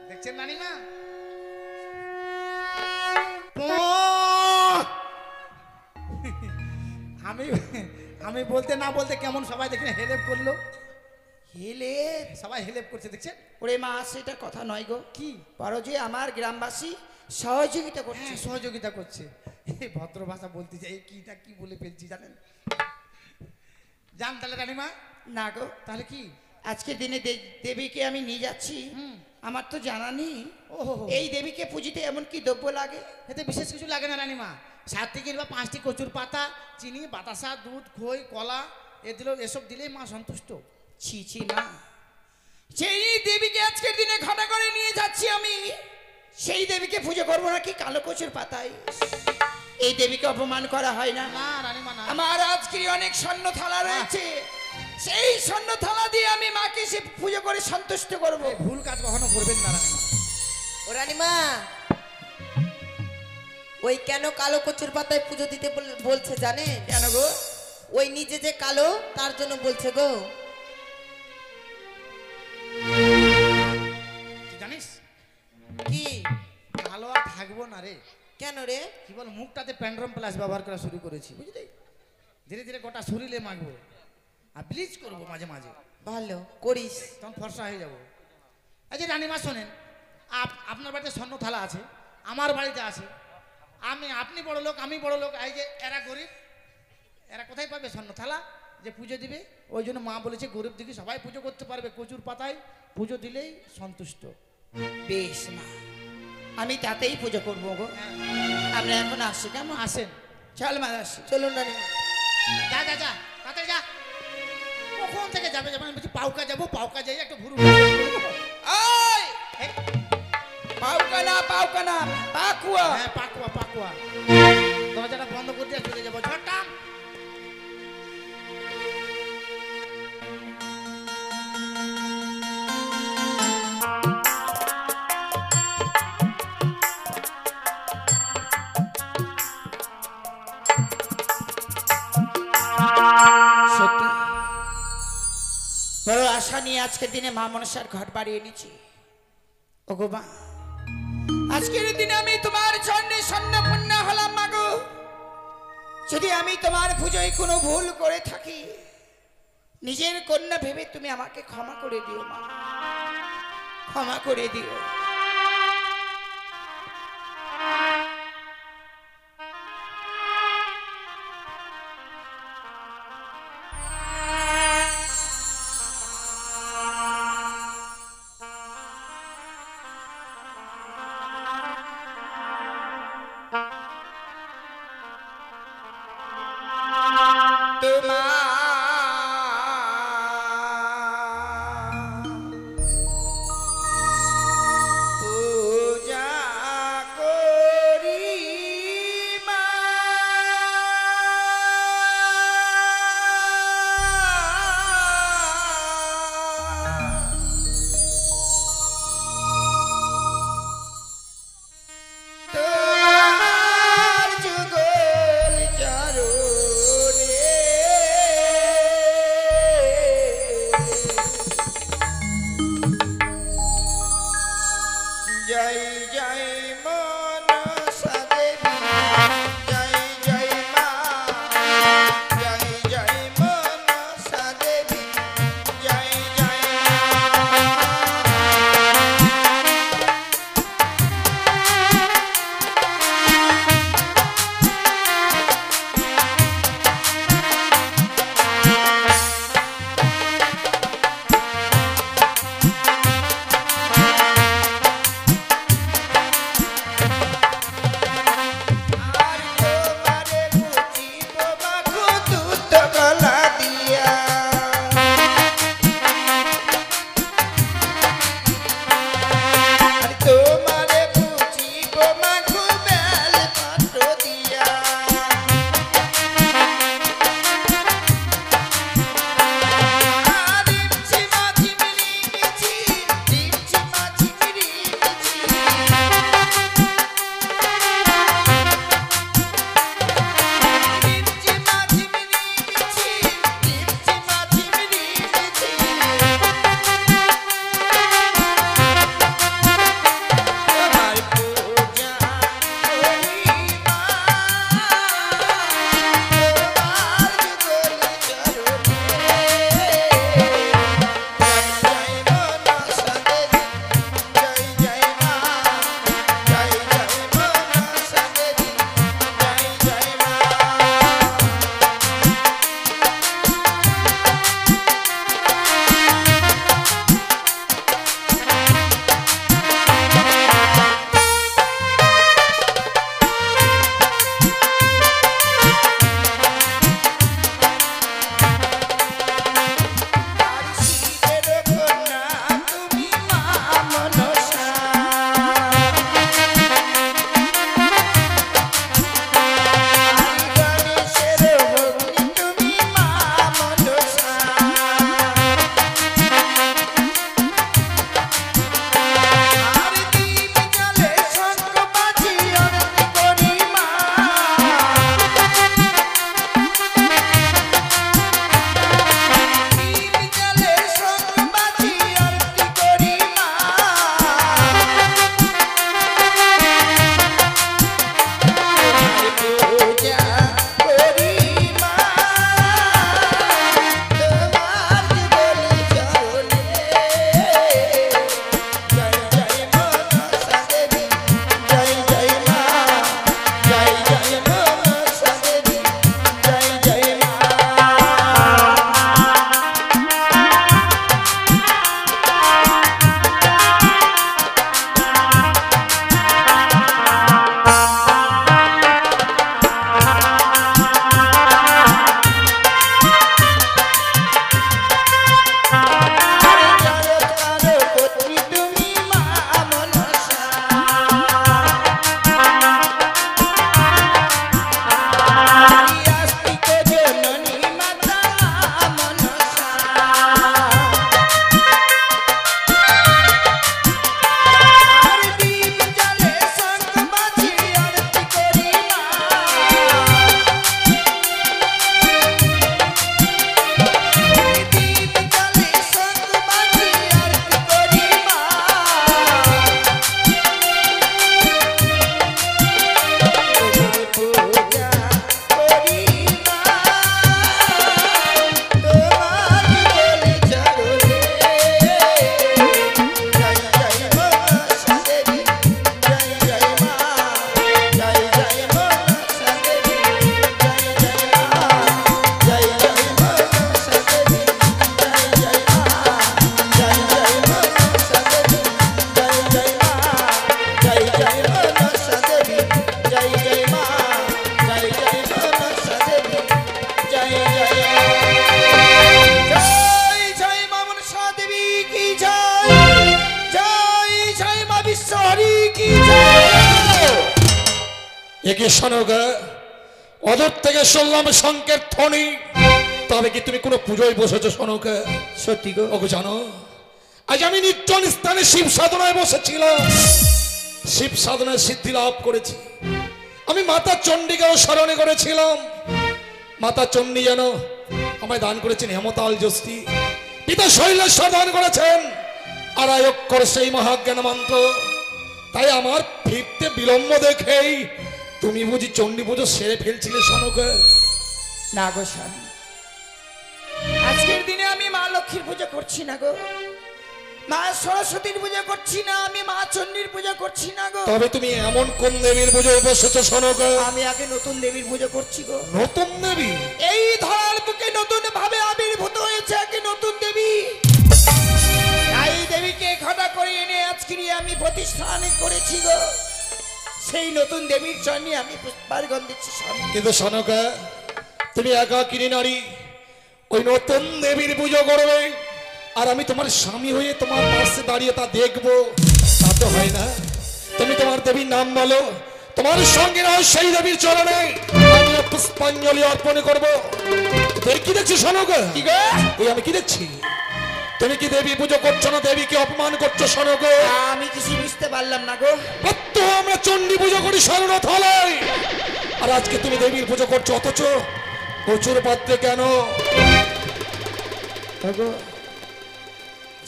F: দেখছেন রানীমা? আমি আমি বলতে না বলতে কেমন সবাই দেখেন হেলেপ করলো।
A: হেলে
F: সবাই হেলেপ করছে দেখছেন।
A: ওরে মা, সেটা কথা নয় গো।
F: কি
A: পারো যে আমার গ্রামবাসী সহযোগিতা করছে।
F: হ্যাঁ সহযোগিতা করছে। এই ভদ্র ভাষা বলতে চাই, কিটা কি বলে ফেলছি জানেন। জান তাহলে রানীমা?
A: না গো,
F: তাহলে কি
A: আজকের দিনে দেবীকে আমি নিয়ে যাচ্ছি, আমার তো জানা নেই।
F: ওহো,
A: এই দেবীকে পুজিতে এমন কি দ্রব্য লাগে?
F: এতে বিশেষ কিছু লাগে না রানীমা। 7টি কিংবা 5টি কচুর পাতা, চিনি, বাতাসা, দুধ, খই, কলা এসব দিলেই মা সন্তুষ্ট।
A: ছি ছি মা, সেই দেবীকে আজকের দিনে ঘটা করে নিয়ে যাচ্ছি আমি, সেই দেবীকে পুজো করবো নাকি কালো কচুর পাতায়? এই দেবীকে অপমান করা হয় না।
F: না রানীমা না।
A: আমার আজকের অনেক স্বর্ণ থালা রয়েছে, সেই স্বর্ণ থালা দিয়ে আমি মাকে সে পুজো করে সন্তুষ্ট করব।
F: এই ভুল কাজ কখনো করবেন না রানীমা।
D: ও রানীমা, ওই কেন কালো কচুর পাতায় পুজো দিতে বলছে জানেন?
A: কেন গো?
D: ওই নিজে যে কালো তার জন্য বলছে গো।
F: তুই জানিস
D: কি?
F: কালো আর থাকবো না রে।
D: কেন রে?
F: কি বল, মুখটাতে প্যান্ড্রম প্লাস ব্যবহার করা শুরু করেছি বুঝলি। ধীরে ধীরে গোটা শরীরে মাখবো আর ব্লিচ করবো মাঝে মাঝে,
D: ভালো করিস।
F: তখন ফর্সা হয়ে যাবো। এই যে রানীমা শোনেন, আপনার বাড়িতে স্বর্ণ থালা আছে, আমার বাড়িতে আছে। আপনি বড় লোক, আমি বড় লোক, এই যে এরা গরিব, এরা কোথায় পাবে স্বর্ণ থালা যে পুজো দিবে? ওই জন্য মা বলেছে গরিব দিকে সবাই পুজো করতে পারবে, কচুর পাতায় পুজো দিলেই সন্তুষ্ট।
A: বেশ মা, আমি তাতেই পুজো করবো গো। আমরা এখন আসছি, কেমন?
F: আসেন,
A: চল মা, আসি।
D: চলুন রানীমা।
F: যা যা যা তাড়াতাড়ি যা। কখন থেকে যাবে? আমি বলছি পাউকা যাবো, পাউকা যাই একটা ভুরু।
A: ওই পাউকা না, পাউকা না, পাকুয়া।
F: হ্যাঁ পাকুয়া পাকুয়া। দরজাটা বন্ধ করে দিয়ে চলে যাবো ঝটাম।
A: সত্যি বড় আশা নিয়ে আজকের দিনে মা মনসার ঘর বাড়িয়ে এনেছি। ওগো মা, আজকের দিনে আমি তোমার চরণে স্বর্ণপূর্ণ হলাম মা গো। যদি আমি তোমার পুজোয় কোনো ভুল করে থাকি, নিজের কন্যা ভেবে তুমি আমাকে ক্ষমা করে দিও মা, ক্ষমা করে দিও। তোমার যুগল চরণে
C: একে শোনোগা, অদূর থেকে শুনলাম শঙ্কের ধ্বনি, তবে কি তুমি কোনো পুজোয় বসেছো শোনোগা?
A: সত্যি গো?
C: ওকে জানো, আজ আমি নির্জন স্থানে শিব সাধনায় বসেছিলাম, শিব সাধনায় সিদ্ধি লাভ করেছি। আমি মাতা চণ্ডীকেও স্মরণে করেছিলাম। মাতা চণ্ডী যেন আমায় দান করেছেন হেমতাল যষ্টি, পিতা শৈলেশ্বর দান করেছেন আড়াই অক্ষর সেই মহাজ্ঞান মন্ত্র। তাই আমার ফিরতে বিলম্ব দেখেই তুমি বুঝি চণ্ডী পুজো সেরে ফেলছিলে শোনোগা?
A: না গো স্বামী, আজকের দিনে আমি মা লক্ষ্মীর পুজো করছি না গো, মা সরস্বতীর পুজো করছি না, আমি মা চণ্ডীর পুজো করছি না গো।
C: তবে তুমি এমন কোন দেবীর পুজোয় বসেছো শোনোগা?
A: আমি আগে নতুন দেবীর পুজো করছি গো।
C: নতুন দেবী?
A: এই ধরার বুকে নতুন ভাবে আবির্ভূত হয়েছে আগে নতুন দেবী। এই দেবীকে ঘটা করে এনে আজকে আমি প্রতিষ্ঠান করেছি গো। সেই নতুন দেবীর জন্য আমি পুষ্পার্ঘ্য দিচ্ছি স্বামী।
C: কিন্তু শোনোগা, তুমি একাকিনী নারী, ওই নতুন দেবীর পুজো করবে আর আমি তোমার স্বামী হয়ে তোমার পাশে দাঁড়িয়ে তা দেখবো, তা তো হয় না। তুমি তোমার দেবীর নাম বলো, তোমার সঙ্গে না সেই দেবীর চরণে আমি পুষ্পাঞ্জলি অর্পণ করবো। তুই কি দেখছি শোনোগা?
A: কি গো?
C: ওই আমি কি দেখছি? তুমি কি দেবী পুজো করছো না দেবীকে অপমান করছো শোনোগা?
A: আমি কিছু বুঝতে পারলাম না গো।
C: তো আমরা চণ্ডী পুজো করি শরণাথলায়, আর আজকে তুমি দেবীর পুজো করছো, অথচ প্রচুর পাত্রে কেন?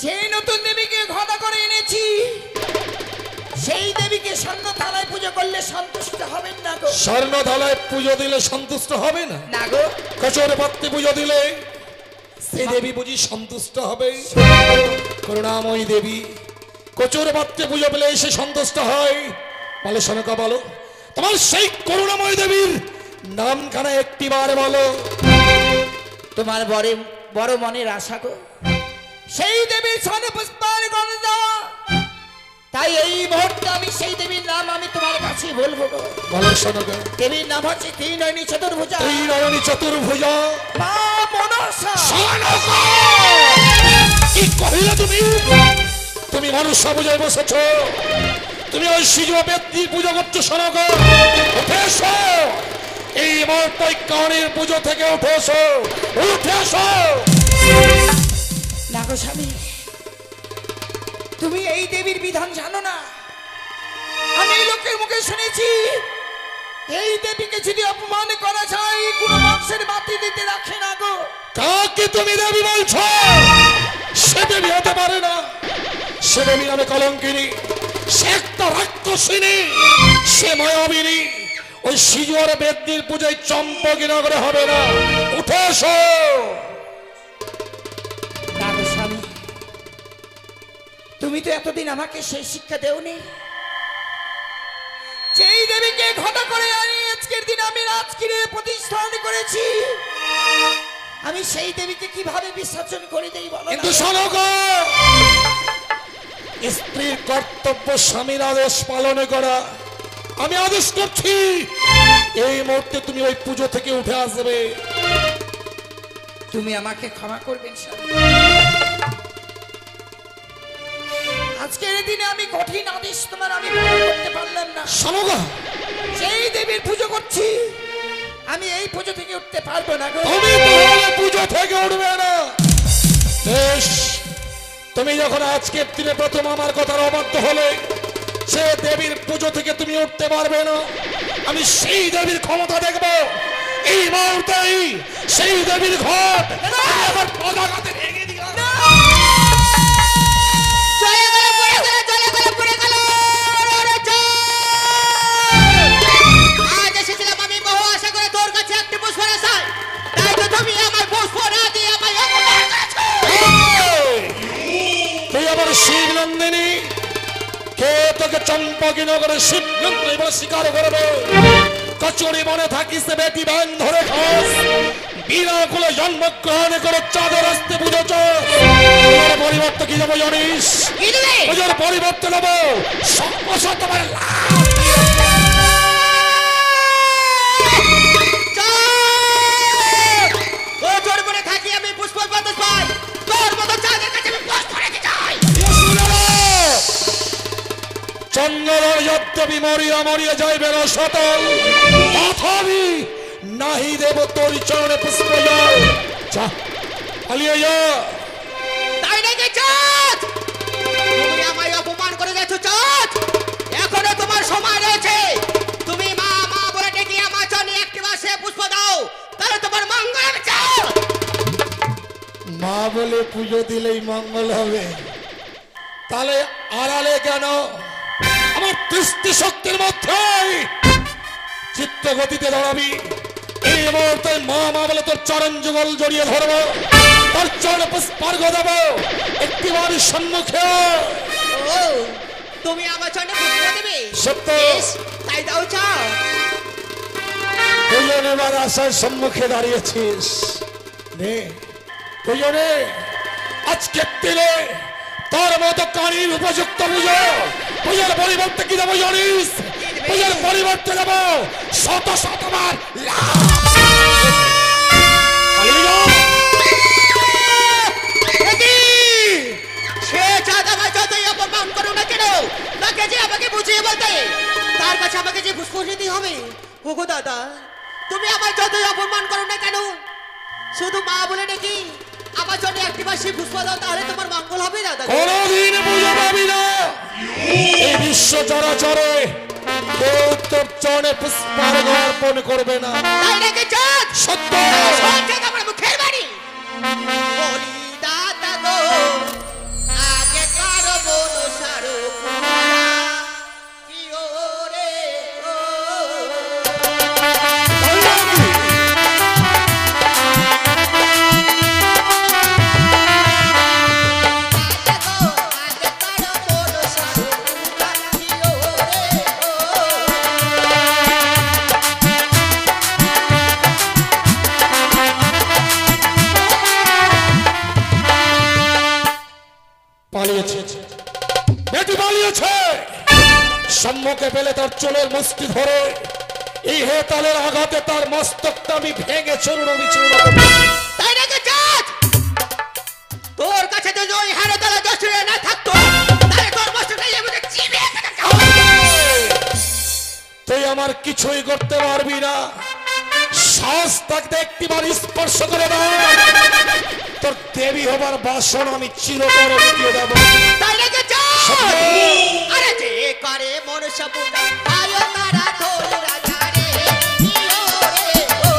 A: সেই নতুন দেবীকে ঘটা করে এনেছি, সেই দেবীকে স্বর্ণ থালায় পুজো করলে সন্তুষ্ট হবেন না গো।
C: স্বর্ণ থালায় পুজো দিলে সন্তুষ্ট হবে না?
A: না গো।
C: কচুর পাত্রে পুজো দিলে সেই দেবী বুঝি সন্তুষ্ট হবে? করুণাময়ী দেবী কচুর পাত্রে পুজো পেলে সে সন্তুষ্ট হয়? বলো শোনোগা, বলো তোমার সেই করুণাময়ী দেবীর নামখানা একটিবার বলো।
A: তোমার বড় মনের আশা গো, সেই দেবীর সনে পুষ্পার্ঘ্য দেওয়া। তাই এই মুহূর্তে আমি সেই দেবীর নাম আমি তোমার কাছে বলবো গো।
C: বলো শোনোগা।
A: দেবীর নাম হচ্ছে ত্রিনয়নী চতুর্ভুজা,
C: ত্রিনয়নী চতুর্ভুজা
A: মা মনসা।
C: শোনোগা, কি কহিলে তুমি? তুমি মানুষ পূজায় বসেছ, তুমি ওই শিজু ব্যক্তি পুজো করছো শোনোগা। উঠে এসো, এই মুহূর্তে কানের পুজো থেকে উঠে এসো, উঠে এসো।
A: না গো স্বামী, তুমি এই দেবীর বিধান জানো না। আমি লোকের মুখে শুনেছি এই দেবীকে যদি অপমান করা যায় কোনো মানুষের মাটি দিতে রাখে না গো।
C: কাকে তুমি দেবী বলছো? সে দেবী হতে পারে না, সে দেবী নামে কলঙ্কিনী, সে একটা রাক্ষসিনী, সে মায়াবিনী। ওই শিজুয়ার বেদির পূজায় চম্পকি নগরে হবে না, উঠে এসো।
A: না গো স্বামী, তুমি তো এতদিন আমাকে সেই শিক্ষা দেওনি। যেই দেবীকে ঘটা করে আনি আজকের দিন আমি রাজগিরে প্রতিষ্ঠান করেছি, আমি সেই দেবীকে কিভাবে বিসর্জন করে দেই বলো না?
C: কিন্তু শোনো গো, স্ত্রীর কর্তব্য স্বামীর আদেশ পালন করা। আমি আদেশ করছি এই মুহূর্তে তুমি ওই পুজো থেকে উঠে আসবে।
A: তুমি আমাকে ক্ষমা করবেন স্বামী। আজকের দিনে আমি কঠিন আদেশ তোমার আমি পালন করতে পারলাম না।
C: শোনো গো,
A: সেই দেবীর পুজো করছি, আমি এই পুজো থেকে উঠতে পারবো না গো।
C: তুমি তাহলে পুজো থেকে উঠবে না? বেশ, তুমি যখন আজকের দিনে প্রথম আমার কথার অবাধ্য হলে, সে দেবীর পুজো থেকে তুমি উঠতে পারবে না। আমি সেই দেবীর ক্ষমতা দেখব। এই মুহূর্তেই সেই দেবীর ঘট আমি আমার পদাঘাতে ভেঙে দিলাম।
B: আজ এসেছিলাম আমি বহু আশা করে তোর কাছে একটি পুষ্প আসায়, তাই তো তুমি আমার পুষ্প না দিয়ে আমায় অপমান করেছো।
C: তুই আবার শিব নন্দিনী, কে তোকে চম্পকি নগরে শিব নন্দিনী বলে স্বীকার করবে? কচুরি মনে থাকিস বেটি ব্যাং ধরে খাস, বিনা কুলে জন্মগ্রহণ করে চাঁদের আসতে বুঝেছ। পরিবর্তন কি দেবো জানিস? পুজোর পরিবর্তন নেবো সমস্যা তোমার লাভ।
B: তোর মনে থাকি আমি পুষ্প বাতাস পাই, তোর মতো চাঁদের কাছে আমি পুষ্প রেখে যাই।
G: মঙ্গল যদ্যপি মরিয়া মরিয়া যাইবে না সতল, তথাপি নাহি দেব তোর চরণে পুষ্প জল। যা পালিয়ে যা।
B: তাই নাকি চাঁদ? তুমি আমায় অপমান করে গেছো চাঁদ। এখনো তোমার সময় রয়েছে। তুমি মা মা বলে ডেকে আমার জন্য একটি মাসে পুষ্প দাও, তাহলে তোমার মঙ্গল হবে চাঁদ।
G: মা বলে পুজো দিলেই মঙ্গল হবে, তাহলে আড়ালে কেন? আমার দৃষ্টি শক্তির মধ্যে চিত্ত গতিতে দাঁড়াবি। এই মুহূর্তে মা মা বলে তোর চরণ যুগল জড়িয়ে ধরবো, তোর চরণ পুষ্পার্ঘ দেবো একটিবারই সম্মুখে।
B: ও, তুমি আমার জন্য পুষ্প দেবে?
G: সত্য।
B: বেশ, তাই দাও চাঁদ।
G: দুজন এবার আসার সম্মুখে দাঁড়িয়েছিস। নে দুজনে আজকে দিনে তোর মতো কানির উপযুক্ত পুজো। পুজোর পরিবর্তে কি দেবো জানিস? পুজোর পরিবর্তে দেবো শত শতবার
B: সে চাঁদ আমায় যতই অপমান করো না কেন, তাকে যে আমাকে বুঝিয়ে বলতে, তার কাছে আমাকে যে পুষ্প দিতে হবে। ওগো দাদা, তুমি আমায় যতই অপমান করো না কেন, শুধু মা বলে নাকি আমার জন্য একটি মাসে পুষ্প দাও, তাহলে তোমার মঙ্গল হবে দাদা।
G: কোনদিন পুজো পাবি না। এই বিশ্ব চরাচরে কেউ তোর চরণে পুষ্পার্ঘ অর্পণ করবে না।
B: তাই নাকি চাঁদ?
G: সত্য।
B: সত্যি আমার মুখের বাণী। বলি দাদা গো, আগে কারো বলো সারো পুরা, কি ওরে ও।
G: পালিয়েছে, বেটি পালিয়েছে। সম্মুখে পেলে তার চুলের মুষ্টি ধরে এই হেতালের আঘাতে তার মস্তকটা আমি ভেঙে চূর্ণ বিচূর্ণ করব।
B: তাই নাকি চাঁদ? তোর কাছে যদি ওই হারে তালা দশরে না থাকতো, তাহলে তোর মস্তকটাই আমাকে চিবিয়ে খেতে চাও।
G: তুই আমার কিছুই করতে পারবি না। সাহস থাকতে একটিবার স্পর্শ করে দাও, তোর দেবী হবার বাসন আমি চিরতরে মিটিয়ে দেব।
B: তাই নাকি চাঁদ? আরে যে করে মনসা পূজা, আয়ো তারা ধরে রাজা রে, কি ওরে ও।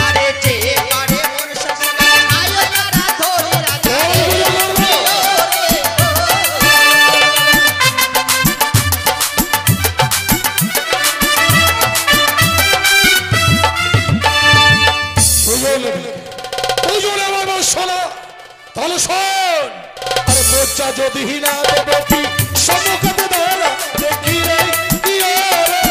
B: আরে যে করে মনসা পূজা, আয়ো তারা ধরে রাজা রে, কি ওরে ও।
G: পুজো নেবার শোনা, তাহলে শোন। আরে মোচা যদি না বেটি সম্মুখে দাঁড়া, দেখি রে কি ওরে।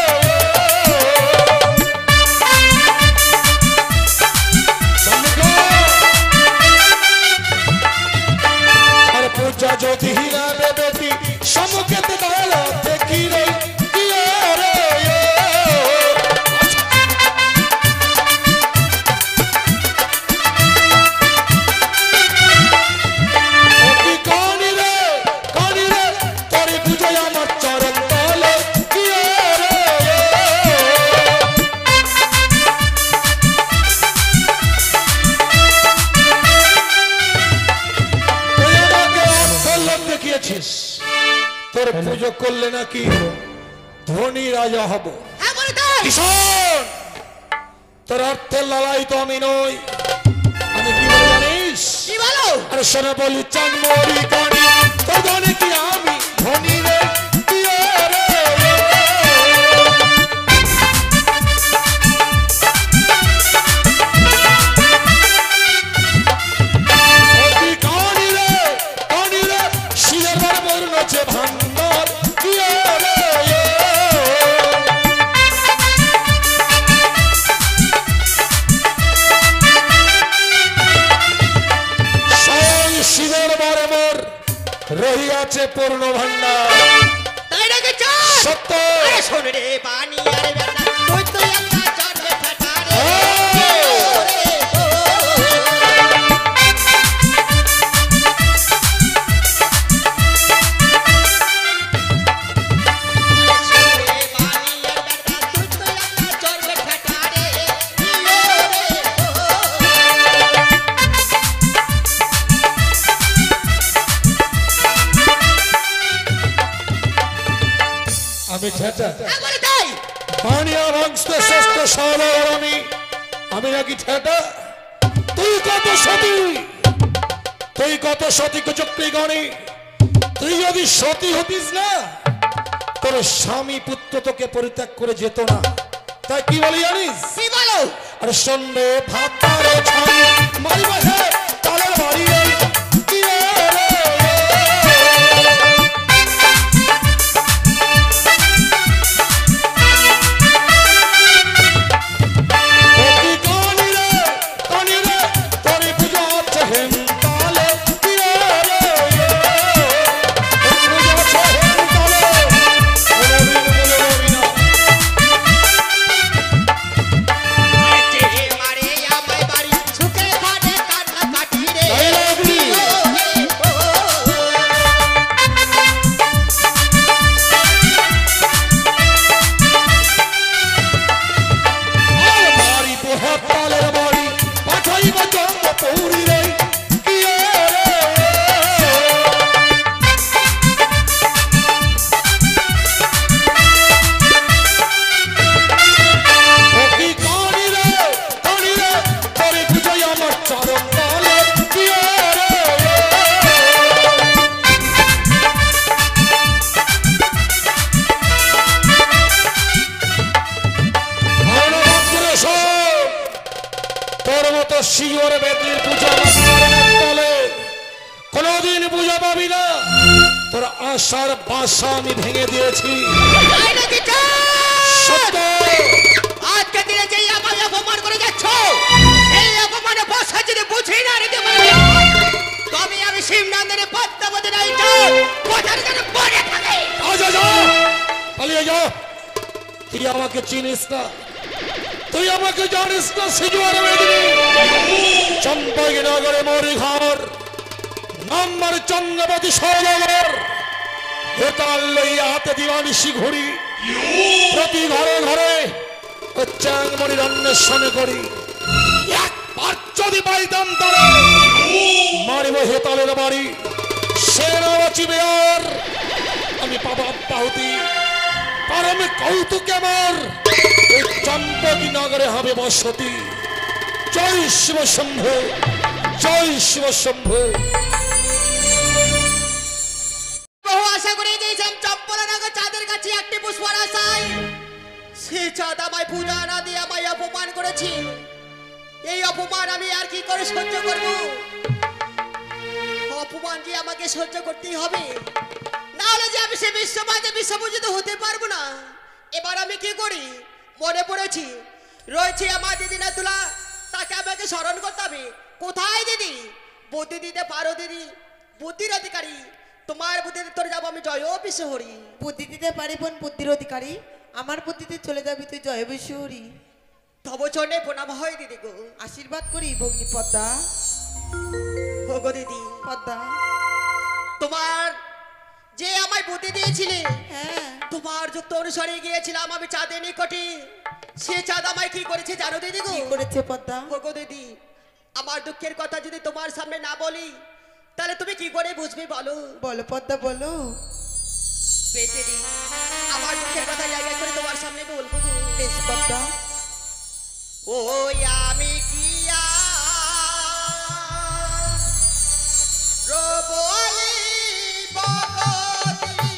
G: আরে পূজা যদি না বেটি সম্মুখে দাঁড়া, দেখি রে কি ওরে। তোর পুজো করলে নাকি ধনী রাজা হব।
B: হ্যাঁ বলে দাও।
G: কিশোর, তোর অর্থের লড়াই তো আমি নই। আমি কি বলে জানিস?
B: কি বলো?
G: আরে শোনা বলি চাঁদমরি কানি, তোর ধনী কি আমি ধনী রে, কি ওরে। কানি রে কানি রে, শিলের বর নচে ভান্ডার, কি ওরে। শিবের বরে মোর রহিয়াছে পূর্ণ ভান্ডার।
B: তাই নাকি চাঁদ?
G: সত্য।
B: আরে শোন রে বানি আরে বেটা, তুই তো একটা জন্মে ফাটা রে, কি ওরে ও।
G: আমি ঠেটা
B: একবারে তাই।
G: বানিয়া বংশে শ্রেষ্ঠ সহদর আমি নাকি ঠেটা? তুই কত সতী, তুই কত সতী কুচক্রী গণী। তুই যদি সতী হতিস না, তোর স্বামী পুত্র তোকে পরিত্যাগ করে যেত না। তাই কি বলি জানিস?
B: কি বলো?
G: আরে সন্ধ্যে ভাত তারে ছাড়ি মারি বাজে তালের বাড়ি কি রে রে। কি কানি রে কানি রে তোরে পূজা হচ্ছে হেম তালে কি রে রে। পূজা হচ্ছে হেম তালে বলে রবিনা।
B: মারে আমায় বাড়ি সুখে খাটে কাটা কাটি রে।
G: বাড়ি পোহা তালের বাড়ি পাঠাইব জন্ম পৌরি রে কি রে রে। ও কি কানি রে তোরে বুঝাই আমার চরণ তালে কি রে রে। ভালোবাসরে সব তোর মতো শিওর বেদির পূজা তলে কোনদিন পূজা পাবি না। তোর আশার বাসা আমি ভেঙে দিয়েছি।
B: তাই নাকি চাই?
G: সত্য
B: আজকে দিনে যেই আমায় অপমান করে যাচ্ছ, এই অপমানে বসা যদি বুঝি না নিতে পারি, তবে আমি শিবনন্দনে পদ্মাবতী নাই চাই কোথার যেন পড়ে থাকে।
G: আজা যা পালিয়ে যা। তুই আমাকে চিনিস না, তুই আমাকে জানিস না। সিজুয়ার বেদিনী চম্পক নগরে মরি ঘর নম্বর চন্দ্রবতী সরোবর হেতাল লইয়া হাতে দিবানিশি ঘুরি। প্রতি ঘরে ঘরে চ্যাংমণির অন্বেষণ করি। একবার যদি পাইতাম তারা মারিব হেতালের বাড়ি। সে না বাঁচিবে আর আমি পাবো আব্বাহুতি। পরম কৌতুক আমার এই চম্পকী নগরে হবে বসতি। জয় শিব শম্ভু, জয় শিব শম্ভু।
B: বহু আশা করে গিয়েছিলাম চম্পলনগর চাঁদের কাছে একটি পুষ্পর আশায়। সে চাঁদ আমায় পূজা না দিয়ে আমায় অপমান করেছি। এই অপমান আমি আর কি করে সহ্য করব? অপমান যে আমাকে সহ্য করতেই হবে, না হলে যে আমি সে বিশ্বমাতে বিশ্বপূজিত হতে পারবো না। এবার আমি কি করি? মনে পড়েছি রয়েছে আমার দিদি না তুলা, তাকে আমাকে স্মরণ করতে হবে। কোথায় দিদি? বুদ্ধি দিতে পারো দিদি, বুদ্ধির অধিকারী। তোমার বুদ্ধিতে তোর যাবো আমি জয় বিশ্বহরি।
D: বুদ্ধি দিতে পারি বোন, বুদ্ধির অধিকারী। আমার বুদ্ধিতে চলে যাবি তুই জয় বিশ্বহরি।
B: তব চরণে প্রণাম হয় দিদি গো।
D: আশীর্বাদ করি ভগ্নি পদ্মা।
B: ও গো দিদি,
D: পদ্মা
B: তোমার যে আমায় বুদ্ধি দিয়েছিলে,
D: হ্যাঁ
B: তোমার যুক্ত অনুসারে গিয়েছিলাম আমি চাঁদের নিকটে। সে চাঁদ আমায় কি করেছে জানো দিদি গো?
D: কি করেছে পদ্মা?
B: ও গো দিদি, আমার দুঃখের কথা যদি তোমার সামনে না বলি, তাহলে তুমি কি করে বুঝবে বলো?
D: বলো পদ্মা বলো।
B: দিদি, আমার দুঃখের কথা জায়গা করে তোমার সামনে বলবো গো।
D: বেশ পদ্মা।
B: ওই আমি কি রবলি বগদি,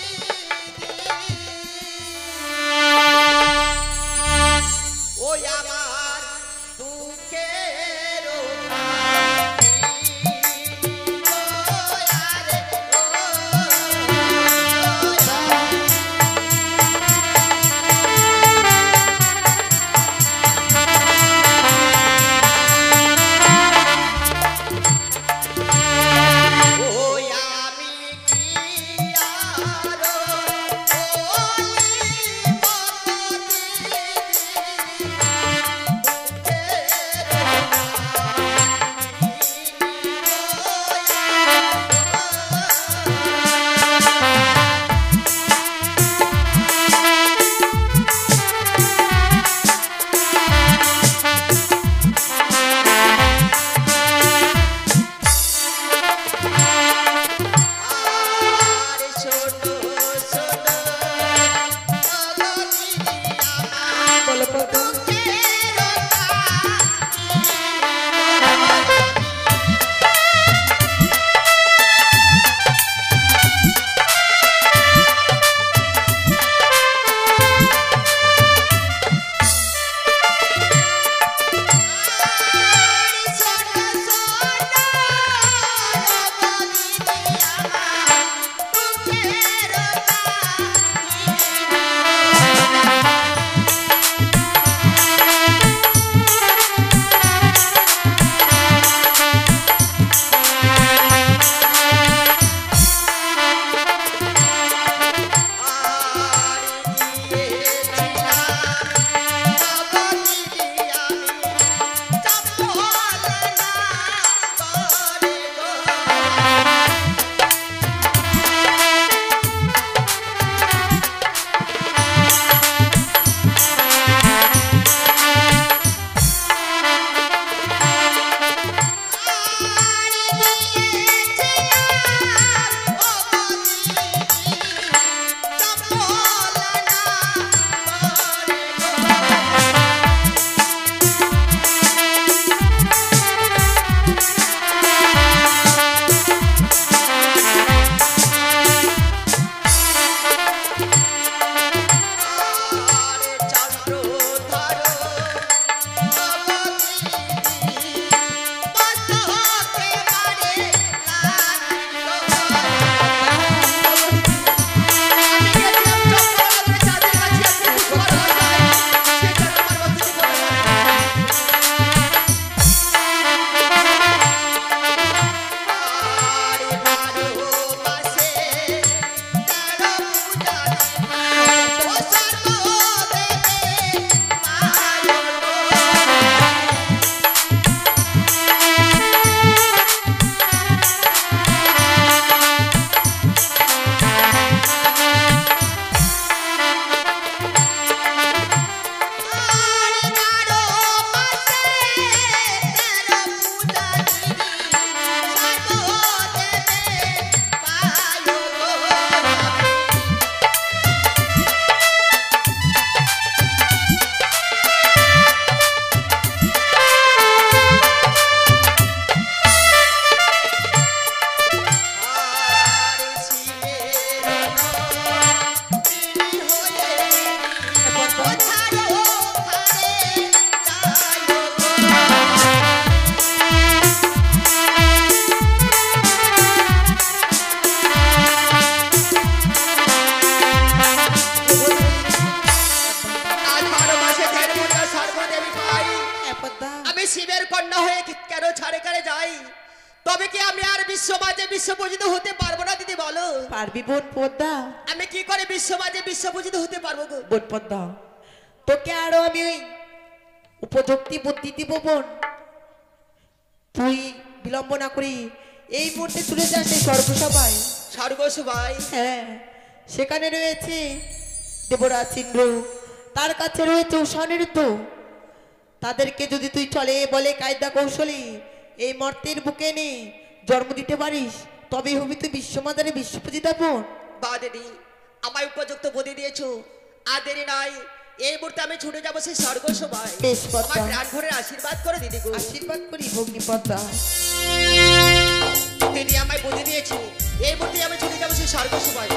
B: ওই আমার দুঃখের শিবের কন্যা হয়ে কেন ছাড়ে কারে যাই, তবে কি আমি আর বিশ্বমাঝে বিশ্বপূজিত হতে পারবো না দিদি বলো?
D: পারবি বোন পদ্মা,
B: আমি কি করে বিশ্বমাঝে বিশ্বপূজিত হতে পারবো গো?
D: বোন পদ্মা, তোকে আরো আমি ওই উপযুক্তি বুদ্ধি দিব বোন। তুই বিলম্ব না করি এই মুহূর্তে চলে যাস সেই স্বর্গসভায়।
B: স্বর্গসভায়?
D: হ্যাঁ, সেখানে রয়েছে দেবরাজ ইন্দ্র, তার কাছে রয়েছে উষানিরুদ্ধ। তাদেরকে যদি তুই চলে বলে কায়দা কৌশলে এই মর্তের বুকে নে জন্ম দিতে পারিস, তবেই হবি তুই বিশ্বমাতারে বিশ্বপূজিতা বোন।
B: বা দিদি, আমায় উপযুক্ত বুদ্ধি দিয়েছো, আর দেরি নাই, এই মুহূর্তে আমি ছুটে যাবো সেই স্বর্গসভায়।
D: বেশ পদ্মা,
B: আমার প্রাণ ভরে আশীর্বাদ করে দিদি গো।
D: আশীর্বাদ করি ভগ্নী পদ্মা।
B: দিদি আমায় বুদ্ধি দিয়েছে, এই মুহূর্তে আমি ছুটে যাবো সেই স্বর্গসভায়।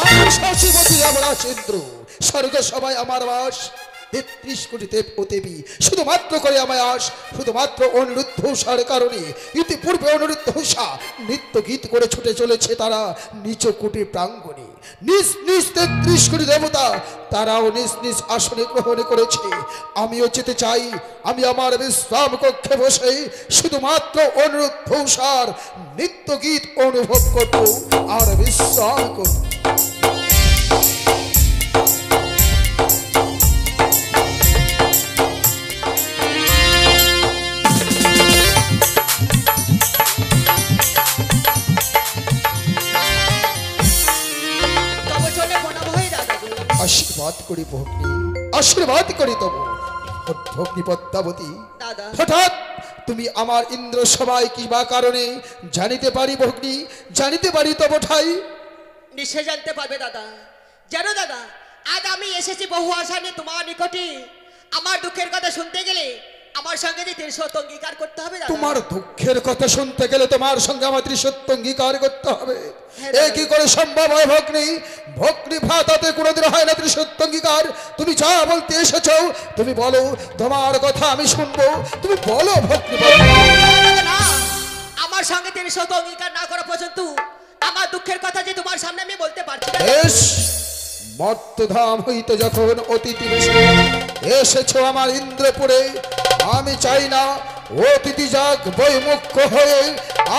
C: আমি শশীপতি যমরাজ ইন্দ্র, স্বর্গ সবাই আমার বাস। ৩৩ কোটি দেব ও দেবী শুধুমাত্র করে আমায় আস, শুধুমাত্র অনিরুদ্ধ উষার কারণে। ইতিপূর্বে অনিরুদ্ধ উষা নৃত্য গীত করে ছুটে চলেছে তারা নিচ কোটি প্রাঙ্গণে। নিজ নিজ ৩৩ কোটি দেবতা তারাও নিজ নিজ আসনে গ্রহণ করেছে। আমিও যেতে চাই, আমি আমার বিশ্রাম কক্ষে বসে শুধুমাত্র অনিরুদ্ধ উষার নৃত্য গীত অনুভব করব আর বিশ্রাম করব। আশীর্বাদ করি ভগ্নী, আশীর্বাদ করি তবু ভগ্নী পদ্মাবতী।
B: দাদা,
C: হঠাৎ তুমি আমার ইন্দ্র সবাই কি বা কারণে জানিতে পারি ভগ্নী, জানিতে পারি তব ঠাই?
B: নিশ্চয় জানতে পারবে দাদা। জানো দাদা, আজ আমি এসেছি বহু আশা নিয়ে তোমার নিকটে। আমার দুঃখের কথা শুনতে গেলে আমার সঙ্গে যে ৩০০ অঙ্গীকার করতে হবে দাদা।
C: তোমার দুঃখের কথা শুনতে গেলে তোমার সঙ্গে আমার ৩০০ অঙ্গীকার করতে হবে।
B: হ্যাঁ
C: এ
B: দাদা।
C: কি করে সম্ভব হয় ভগ্নী? ভগ্নী ভ্রাতাতে কোনোদিন হয় না ৩০০ অঙ্গীকার। তুমি যা বলতে এসেছো তুমি বলো, তোমার কথা আমি শুনবো। তুমি বলো ভগ্নী, বলো।
B: দাদা, না, আমার সঙ্গে ৩০০ অঙ্গীকার না করা পর্যন্ত আমার দুঃখের কথা যে তোমার সামনে আমি বলতে পারছি না।
C: বেশ, মর্তধাম হইতে যখন অতিথি বেশে এসেছো আমার ইন্দ্রপুরে, আমি চাই না অতিথি যাক বৈমুখ্য হয়ে।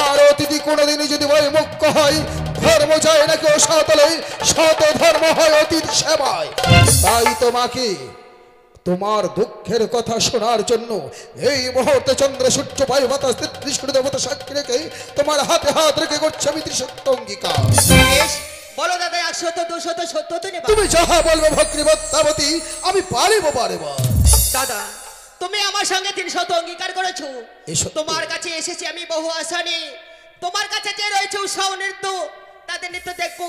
C: আর অতিথি কোনোদিনই যদি বৈমুখ্য হয়, ধর্ম যায় নাকি ও সতলে, শত ধর্ম হয় অতিথি সেবায়। তাই তোমাকে তোমার দুঃখের কথা শোনার জন্য এই মুহূর্তে চন্দ্র সূর্য বায়ু বাতাস ৩৩ কোটি দেবতা সাক্ষী রেখে তোমার হাতে হাত রেখে করছি আমি ৩০০ অঙ্গীকার।
B: বেশ, বলো দাদা, ১০০ ২০০ ৭০ তো নেবা?
C: তুমি যাহা বলবে ভগ্নী পদ্মাবতী, আমি পারিব পারিব।
B: দাদা, তুমি আমার সঙ্গে ৩০০ অঙ্গীকার করেছো।
C: এ সত্য।
B: তোমার কাছে এসেছি আমি বহু আশা নিয়ে। তোমার কাছে যে রয়েছে উৎসাহ নৃত্য, তাদের নৃত্য দেখবো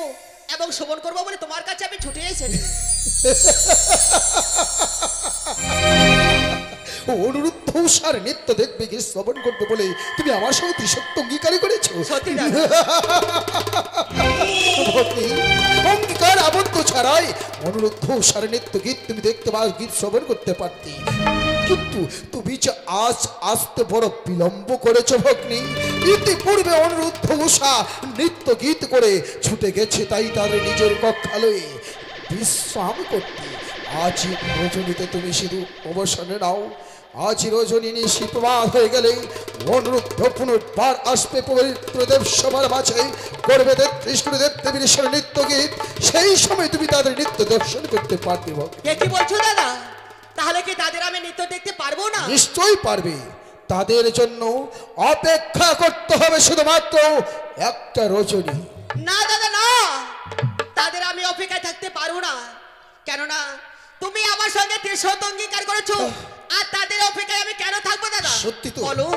B: এবং শ্রবণ করবো বলে তোমার কাছে আমি ছুটে এসেছি।
C: অনুরুদ্ধ উষার নৃত্য দেখবে গিয়ে শ্রবণ করবে বলে তুমি আমার সঙ্গে ৩০০ অঙ্গীকারই করেছো।
B: সত্যি দাদা।
C: ভগ্নী, অঙ্গীকার আবদ্ধ ছাড়াই অনুরুদ্ধ উষার নৃত্য গীত তুমি দেখতে পাও, গীত শ্রবণ করতে পারতি। কিন্তু তুমি যে আজ আসতে বড় বিলম্ব করেছো ভগ্নী। ইতিপূর্বে অনুরুদ্ধ উষা নৃত্য গীত করে ছুটে গেছে তাই তার নিজের কক্ষালয়ে বিশ্রাম করতে। আজ রজনীতে তুমি শুধু অবসরে নাও। আজ রজনী নিশিপ্রভাত হয়ে গেলে অনুরুদ্ধ পুনর্বার আসবে পবিত্র দেব সবার মাঝে, করবে ৩৩ কোটি দেব দেবীর নৃত্য গীত। সেই সময় তুমি তাদের নৃত্য দর্শন করতে পারবে ভগ্নী।
B: কে কি বলছো দাদা? তাহলে কি তাদের আমি নৃত্য দেখতে পারবো না?
C: নিশ্চয়ই পারবে। তাদের জন্য অপেক্ষা করতে হবে শুধুমাত্র একটা রজনী।
B: না দাদা, না, তাদের আমি অপেক্ষায় থাকতে পারবো না। কেননা তুমি আমার সঙ্গে ৩০০ অঙ্গীকার করেছো, আর তাদের অপেক্ষায় আমি কেন থাকবো দাদা?
C: সত্যি তো,
B: বলো।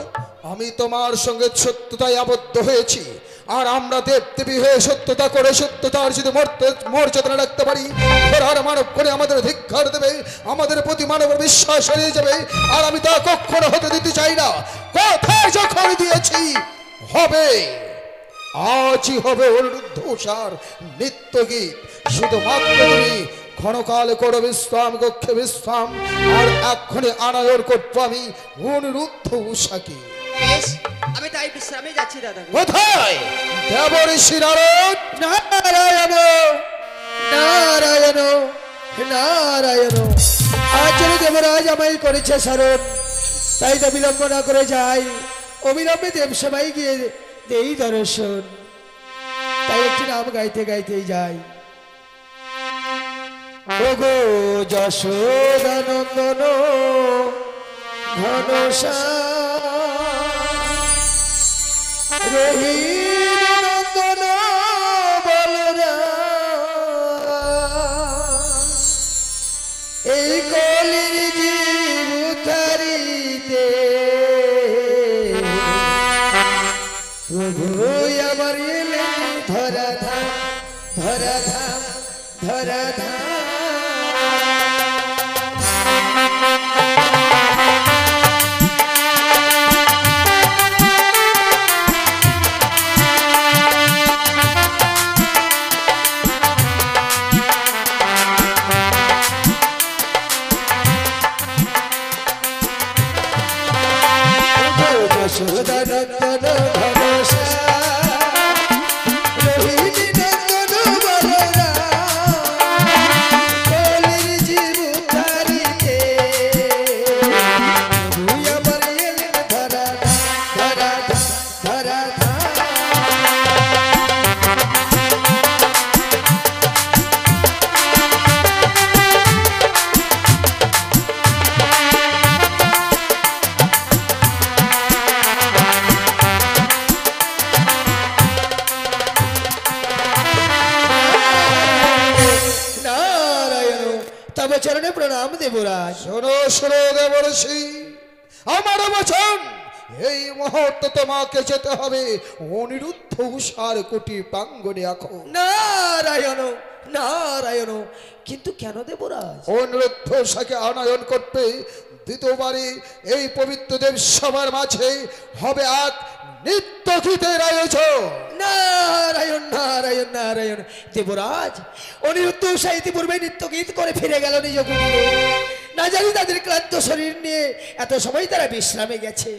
C: আমি তোমার সঙ্গে সত্যতায় আবদ্ধ হয়েছি। আর আমরা দেব দেবী হয়ে সত্যতা করে সত্যতার যদি মর্যাদা রাখতে পারি, আর মানব করে আমাদের ধিক্কার ধিক্কার দেবে, আমাদের প্রতি মানবের বিশ্বাস হারিয়ে যাবে, আর আমি তা কখনো হতে দিতে চাই না। কোথায় যখন দিয়েছি হবে, আজই হবে অনিরুদ্ধ উষার নিত্য গীত। শুধুমাত্র তুমি ক্ষণকাল করো বিশ্রাম, কক্ষে বিশ্রাম, আর এক্ষণে আনায়ন করবো আমি অনিরুদ্ধ উষাকে।
B: বেশ, আমি তাই বিশ্রামে যাচ্ছি দাদা।
C: কোথায় দেবঋষি নারদ?
A: নারায়ণ নারায়ণ নারায়ণ, আচলে দেবরাজ আমায় করেছে স্মরণ, তাই তো বিলম্ব না করে যাই, অবিলম্বে দেব সবাই গিয়ে দেই দর্শন, তাই একটি নাম গাইতে গাইতেই যাই। ওগো যশোদানন্দন ঘনশ্যাম রোহিণী নন্দন বলরাম, এই কলির জীব উদ্ধারিতে প্রভু আমার এলেন ধরাধাম ধরাধাম ধরাধাম। যশোদানন্দন ঘনশ্যাম রোহিণী নন্দন বলরাম, কলির জীব উদ্ধারিতে প্রভু আমার এলেন ধরাধাম ধরাধাম ধরাধাম। নারায়ণ তব চরণে প্রণাম দেবরাজ।
C: শোনো শোনো দেবর্ষি, আমার বচন, এই মুহূর্তে তোমাকে যেতে হবে অনিরুদ্ধ উষার কুটি প্রাঙ্গণে। এখন
A: নারায়ণ নারায়ণ, কিন্তু কেন দেবরাজ?
C: অনিরুদ্ধ উষাকে আনয়ন করতে দ্বিতীয়বারে এই পবিত্র দেব সবার মাঝে হবে এক নিত্য গীতের আয়োজন।
A: নারায়ণ নারায়ণ নারায়ণ, দেবরাজ অনিরুদ্ধ উষা ইতিপূর্বে নিত্য গীত করে ফিরে গেল নিজ কুটিরে। না জানি তাদের ক্লান্ত শরীর নিয়ে এত সময় তারা বিশ্রামে গেছে,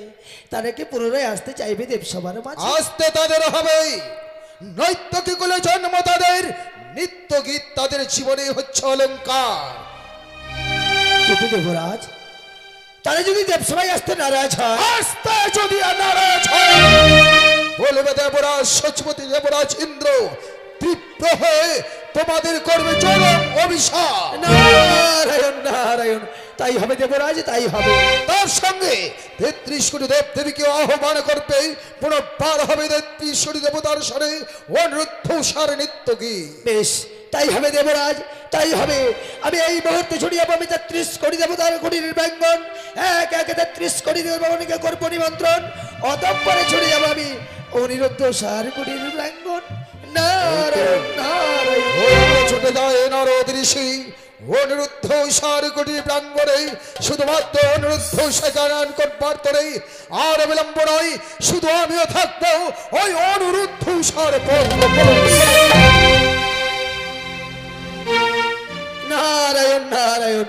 A: তারা কি পুনরায় আসতে চাইবে দেবসভার মাঝে?
C: আসতে তাদের হবেই, নৈত্যকে কুলে জন্ম তাদের, নিত্য গীত তাদের জীবনে হচ্ছে অলঙ্কার।
A: কিন্তু দেবরাজ তারা যদি দেবসভায় আসতে নারাজ হয়?
C: আসতে যদি নারাজ হয়, বলবে দেবরাজ সচপতি দেবরাজ ইন্দ্র তীব্র হয়ে তোমাদের করবে চরম অভিশাপ।
A: নারায়ণ নারায়ণ, তাই হবে দেবরাজ, তাই হবে।
C: তার সঙ্গে 33 কোটি দেব দেবীকে আহ্বান করবে, পুনর্বার হবে 33 কোটি দেবতার স্বরে অনিরুদ্ধ উষার নিত্য গীত।
A: বেশ, তাই হবে দেবরাজ, তাই হবে। আমি এই মুহূর্তে ছড়িয়ে যাবো আমি 33 কোটি দেবতার কোটির প্রাঙ্গণ, এক এক 33 কোটি দেবতাকে করবো নিমন্ত্রণ, অতঃপরে ছড়িয়ে যাবো আমি অনিরুদ্ধ উষার কোটির প্রাঙ্গণ। নারায়ণ নারায়ণ।
C: ছুটে যায় নারদ ঋষি অনিরুদ্ধ উষার কোটির প্রাঙ্গণে, শুধুমাত্র অনিরুদ্ধ উষাকে আনয়ন করবার তরে আর বিলম্ব নয়, শুধু আমিও থাকবো ওই অনিরুদ্ধ উষার
A: নারায়ণ নারায়ণ,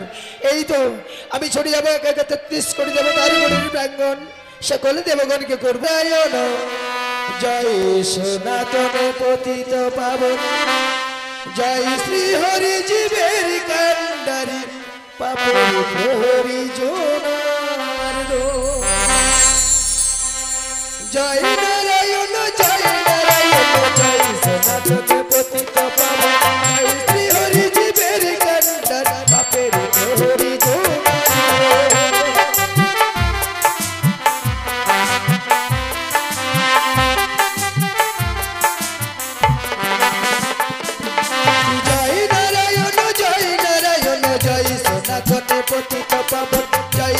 A: এই তো আমি ছড়িয়ে যাবো এক এক 33 কোটি দেবতার কোটির প্রাঙ্গণ, সকল দেবগণকে করবে আয়ন। জয় সনাতন পতিত পাবন, জয় শ্রী হরি জীবের কান্ডারি পাপন প্রহরী জোনার দো। জয় নারায়ণ জয় নারায়ণ, জয় সনাতন পতিত পাবন, জয় শ্রী হরি জীবের কান্ডারি পাপের প্রহরী জোনার দো। জয় নারায়ণ জয় নারায়ণ, জয় সনাতন পতিত পাবন, জয়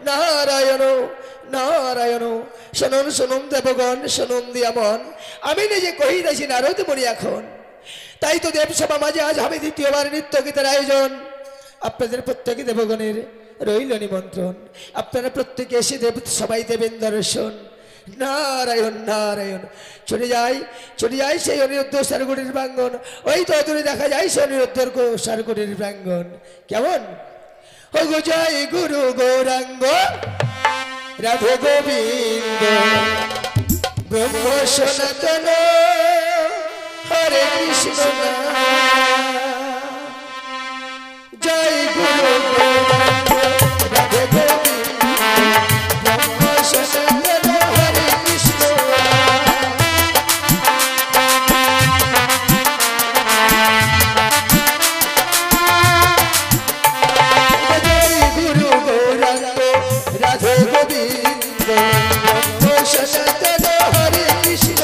A: নারায়ণ নারায়ণ। শুনুন শুনুন দেবগণ, শুনুন দিয়ামন, আমি নিজে কহিতেছি নারদ মরি এখন। তাই তো দেবসভা মাঝে আজ হবে দ্বিতীয়বার নৃত্য গীতের আয়োজন। আপনাদের প্রত্যেকে দেবগণের রইল নিমন্ত্রণ। আপনারা প্রত্যেকে এসে দেব সবাই দেবেন দর্শন। নারায়ণ নারায়ণ। চলে যাই সেই অনিরুদ্ধ সারগুড়ির প্রাঙ্গণ। ওই তো দূরে দেখা যায় সেই অনিরুদ্ধ সারগুড়ির প্রাঙ্গণ। কেমন? ও গো জয় গুরু গৌরাঙ্গ রাধে গোবিন্দ ব্রহ্ম সনাতন হরে কৃষ্ণ জয় গুরু গৌরাঙ্গ রাধে গোবিন্দ ব্রহ্ম সনাতন হরে কৃষ্ণ। জয় গুরু গৌরাঙ্গ রাধে গোবিন্দ ব্রহ্ম সনাতন হরে কৃষ্ণ।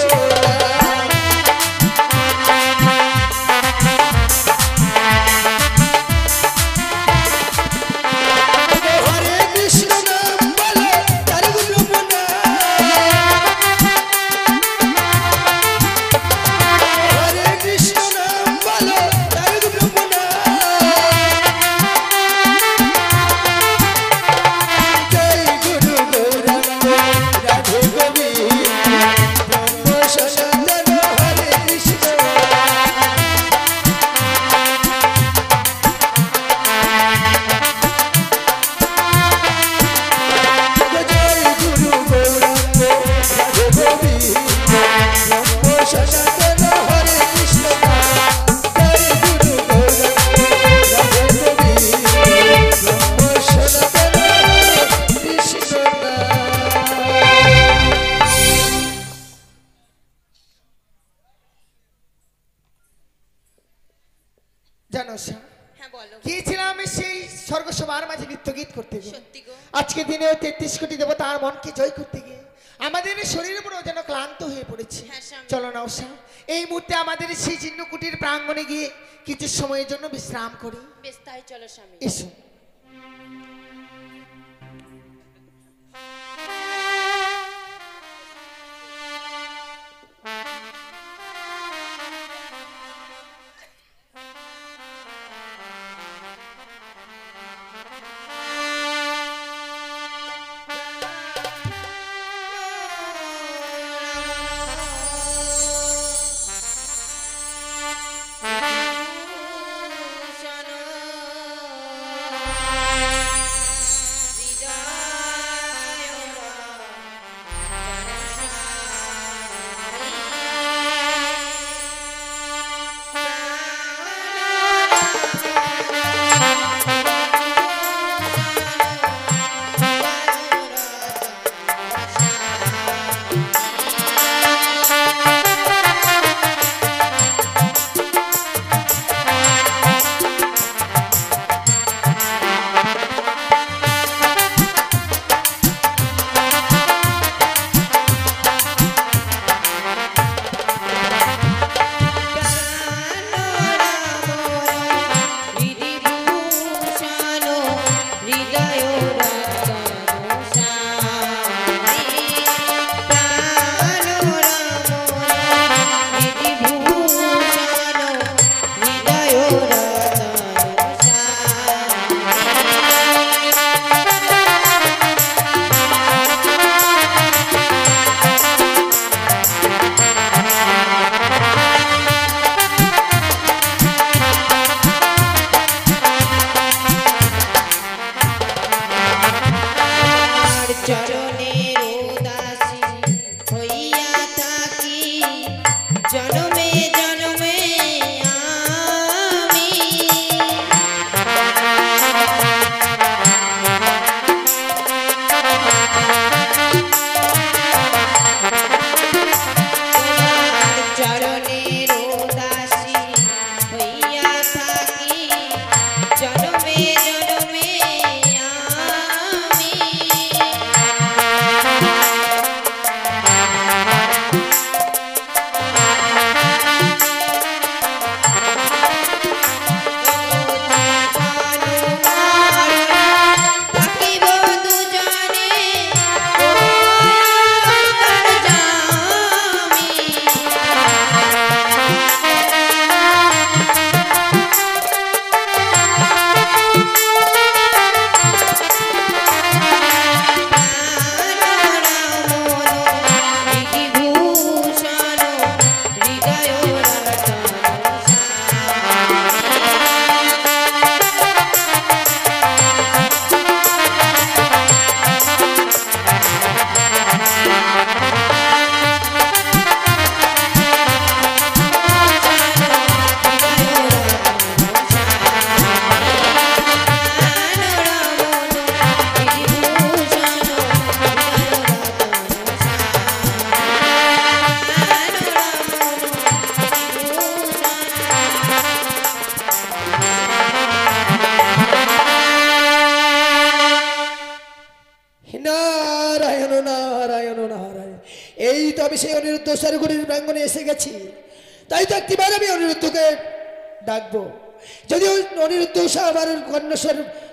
A: গিয়েছিলাম সেই স্বর্গসভার মাঝে নৃত্য গীত করতে গিয়ে। আজকে দিনেও 33 কোটি দেবতার মনকে জয় করতে গিয়ে আমাদের শরীর পুরো যেন ক্লান্ত হয়ে পড়েছে। চলো না উষা, এই মুহূর্তে আমাদের সেই চিহ্নকুটির প্রাঙ্গণে গিয়ে কিছু সময়ের জন্য বিশ্রাম করি।
E: বেশ তাই চলো স্বামী।
A: এসো।
C: নারায়ণ নারায়ণ নারায়ণ। এই তো আমি সেই অনিরুদ্ধ স্বর্গরীর প্রাঙ্গণে এসে গেছি। তাই তো একটিবার আমি অনিরুদ্ধকে ডাকবো। যদি ওই অনিরুদ্ধ উষা আমার